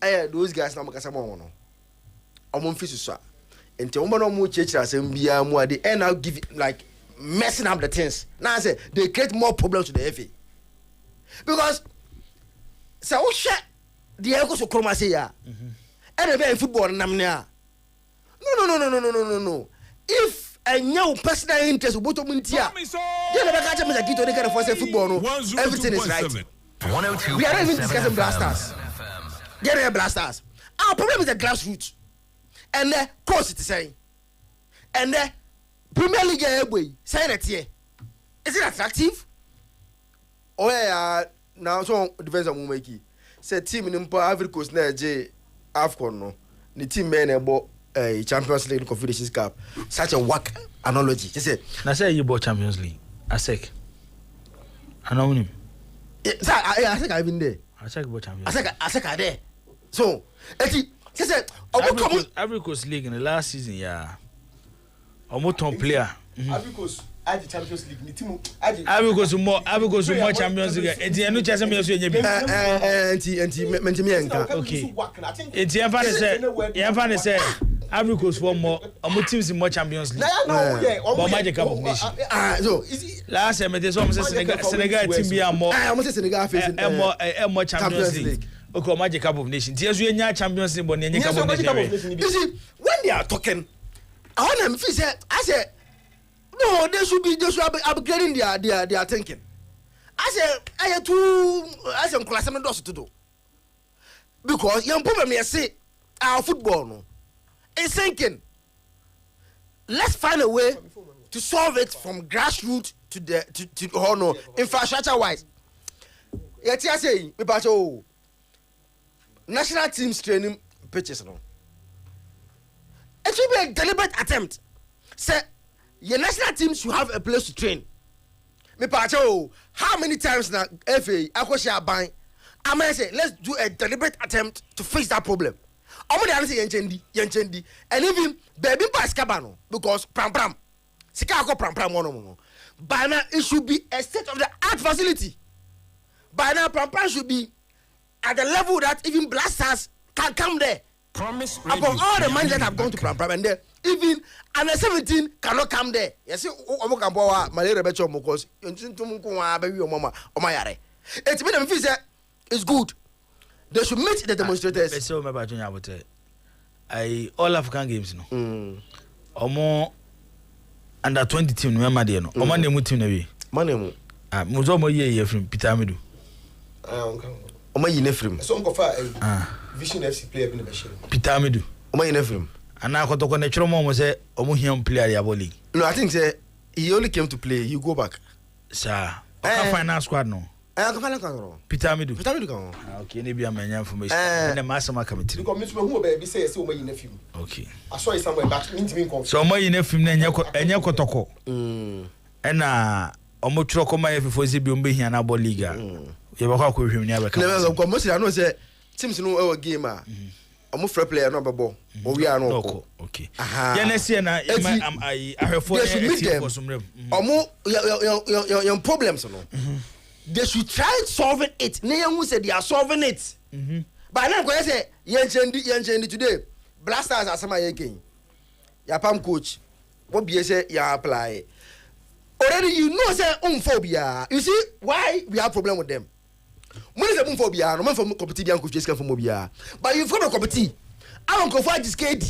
Those guys now and the woman more church as more they end up giving like messing up the things. Now I say they create more problems to the FA. Because so the echo so chroma say ya. And in football namnia. No. If a new personal interest will bottom in tia, they never catch me like they can force football. No, everything is right. We are not even discussing blasters. Get a blasters. Our problem is the grassroots. And the course it is saying. And the Premier League airway saying it here. Is it attractive? Oh yeah, now so defense of Mumeki. Say team in Ivory Coast na J AFCON no. The team men about Champions League Confederations Cup. Such a whack analogy. Just say. Now say you bought Champions League. ASEC. I know him. I think I've been there. ASEC bought Champions. ASEC are there. So, Ivory Coast League in the last season, yeah. Almost top player. Ivory Coast, I the Champions League. Ivory Coast more Champions League. And the new Champions League. Okay. It's Yafan say Ivory Coast one more. Teams in more Champions League. But Magic Cup of Nations. So last time there's almost Senegal team be more. Almost Senegal facing more Champions League. Okay, Magic Cup of Nations. Yes, we are Champions League, but Magic Cup of Nations. You see, when they are talking, I want them to say, I said, no, they should upgrading their thinking. I said, I had to class them to do. Because young people may say, our football no, is sinking. Let's find a way to solve it from grassroots to the infrastructure wise. Yet I say, national teams training pitches no. It should be a deliberate attempt. Say your national team should have a place to train. How many times now FA Akosha buying? I might say let's do a deliberate attempt to fix that problem. I'm gonna say Yenchendi and even baby Pascabano because pram Sikako pram one. By now it should be a state of the art facility. By now pram should be at the level that even blasters can come there. Promise upon all the money that have gone to Pram and there, even under 17 cannot come there. Yes, malaria better because it's good. They should meet the demonstrators. So all African games no. Omo under 20 team remember there no. Omo name team na we. Manemu. Muzo mo ye from Peter Amidu. Oma yine film. So nko fa Vision FC player bi na be share. Peter Amidu. Oma yine film. Ana akotoko na chiro mo say omo hiam player ya league. No, I think say he only came to play. He go back. Sir. Okay, final squad no. Peter Amidu. Okay, maybe I'm an information. And the master committee. Because Mr. Who baby says so many film. Okay. I saw it somewhere but mean to me. So my in a film and Yakotoko. And omo troko my for Zibi here and Abo Liga. You walk with him never come. Never most I know say teams no our gamer. Omo free player no babo. But we are no. Okay. Yeah, na I have for some omo your problems no. They should try solving it. Who said they are solving it. But now I say Yenchendi today. Blasters are some again. Your palm coach. What be say you apply. Already you know say homophobia. You see why we have problem with them. When is homophobia? No man from competition coach just come from mobia. But you from a competition. I don't go for this kid.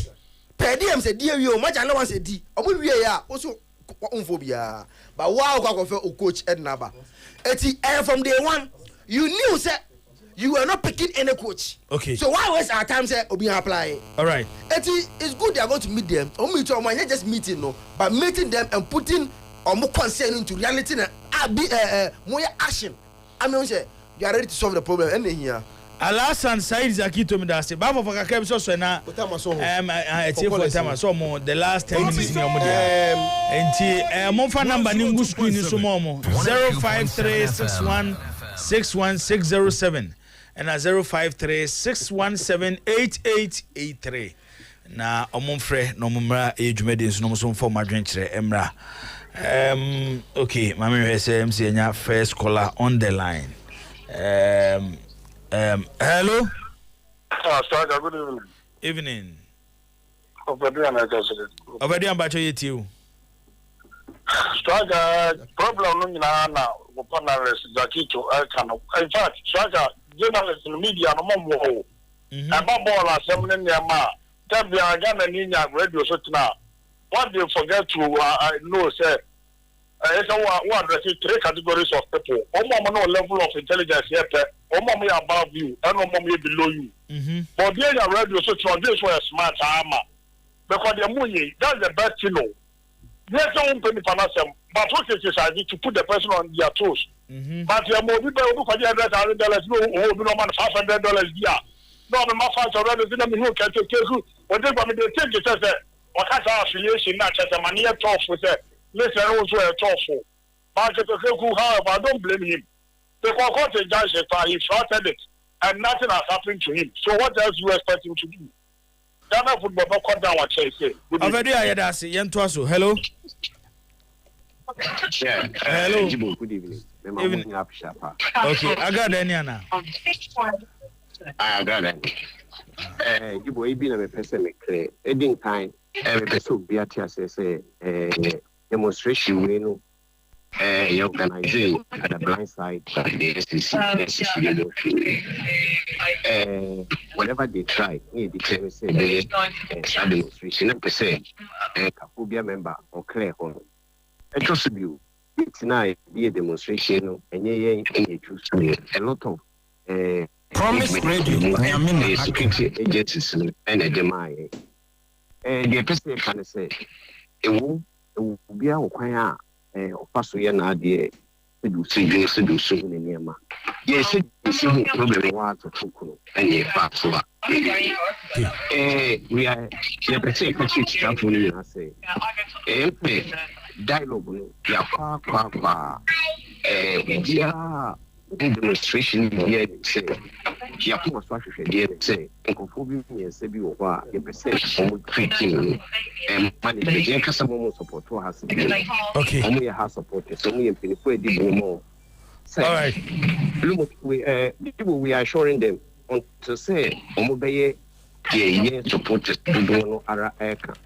Per diem say dear you much and no one say D. Omo we ya also homophobia. But wow go for coach Ednaba. And from day one, you knew say you were not picking any coach. Okay. So why waste our time say Obi apply? All right. It's good they are going to meet them. Or meet them, not just meeting, no, but meeting them and putting more concern into reality and more action. I mean, say you are ready to solve the problem. And here. Alasan Said Zaki told me that say Baba for Kakeb so na the last 10 minutes ni omo dia enti mo fa number ni ngu screen so mo 05361769 61607 and 053-617-8883. Na omumfre no mumra ejumedin no muso mfo madwenkyere emra. Okay, mami we say MC enya first caller on the line. Hello. Striker, good evening. Evening. Already I'm back to you too. Striker, problem na panelist Zakito Elkano. In fact, Striker, journalists in media no more. About ball assembly near ma. Tell me again and in radio so now. What they forget to know say it's one three categories of people. No level of intelligence yet. Omom above you, and omom below you. But there are radio so this was smart armor. Because the money, that's the best you know. There's no open panasem, but what is decided to put the person on their toes. But your more people who can get $100, no man $500 here. No, my father already didn't know can take you. What they want me to take it as a what has our affiliation, not as a money at all for that. Listen, also a tough. But however, I don't blame him. Because what the judge said, he flouted it, and nothing has happened to him. So what else do you expect him to do? Ghana football not cut down what they say. Already I had asked Yentoaso. Hello. Yeah. Hello. Good evening. Evening. Okay, I got any now. I got it. You boy be a person clear. Ending time. Every person be at say demonstration we know. You organize at the blind side at the SCC. Whatever they try, they determine say they demonstration and per se a member or clear home. It trust you. Tonight be a demonstration and choose a lot of Promise Radio, I mean security agencies and a demand. And the person can say it will be a choir. Paso ya na ade do so ne niam ye se problem wa to kokoro ene fa so we are ye pete pete staff ni na say dialogue no ya kwa dia demonstration here say ya kuma so ahwehwe dia say nkofo bi me say bi wo kwa ye pete o treating manage the customer more support to has okay we have support so we in for the more all right we are assuring them on to say omobeye ye support to do no ara eka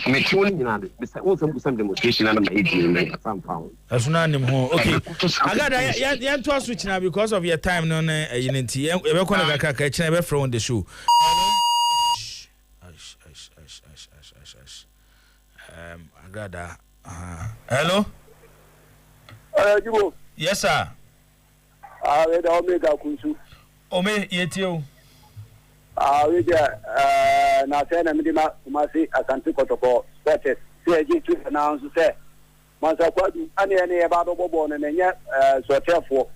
me tuni na bisa wo some demonstration na my deal some pound asuna nim ho okay agada yan to switch now because of your time no na yinenti e be kona kaka ka kina be from the show agada hello Jibo. Yes sir. We da omega kunsu. Ome yetio. We da na say na midima kumasi asante kotoko sports. Say G2 announce say mansa kwadu ane e ba do bobo na nya sotefo.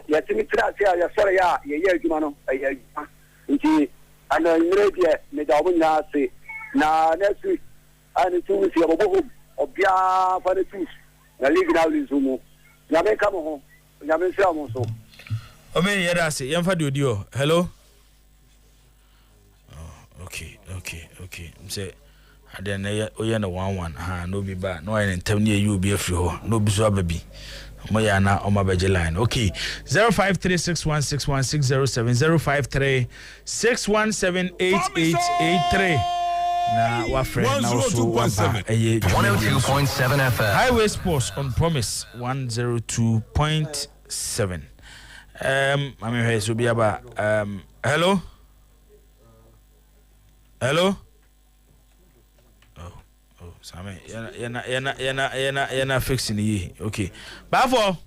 Yetimi tra say ya sore ya ye adwuma no ya nti ana nyire die me da obo nya ase na next week ani tu si obo obia fa de tu na league na lizumu na me kamo ho na me se amu so o me yeda se yemfa de odio hello okay say aden na oye na 11 ha no bi ba no yen ntem ne you bi afri ho no bi so ababi mo ya na o mabaje line okay 0536161607 0536178883 na wa friend now so 102.7 FM Highway Sports on Promise 102.7 I mean hey so be about hello oh Sammy yana fixing ye okay bye for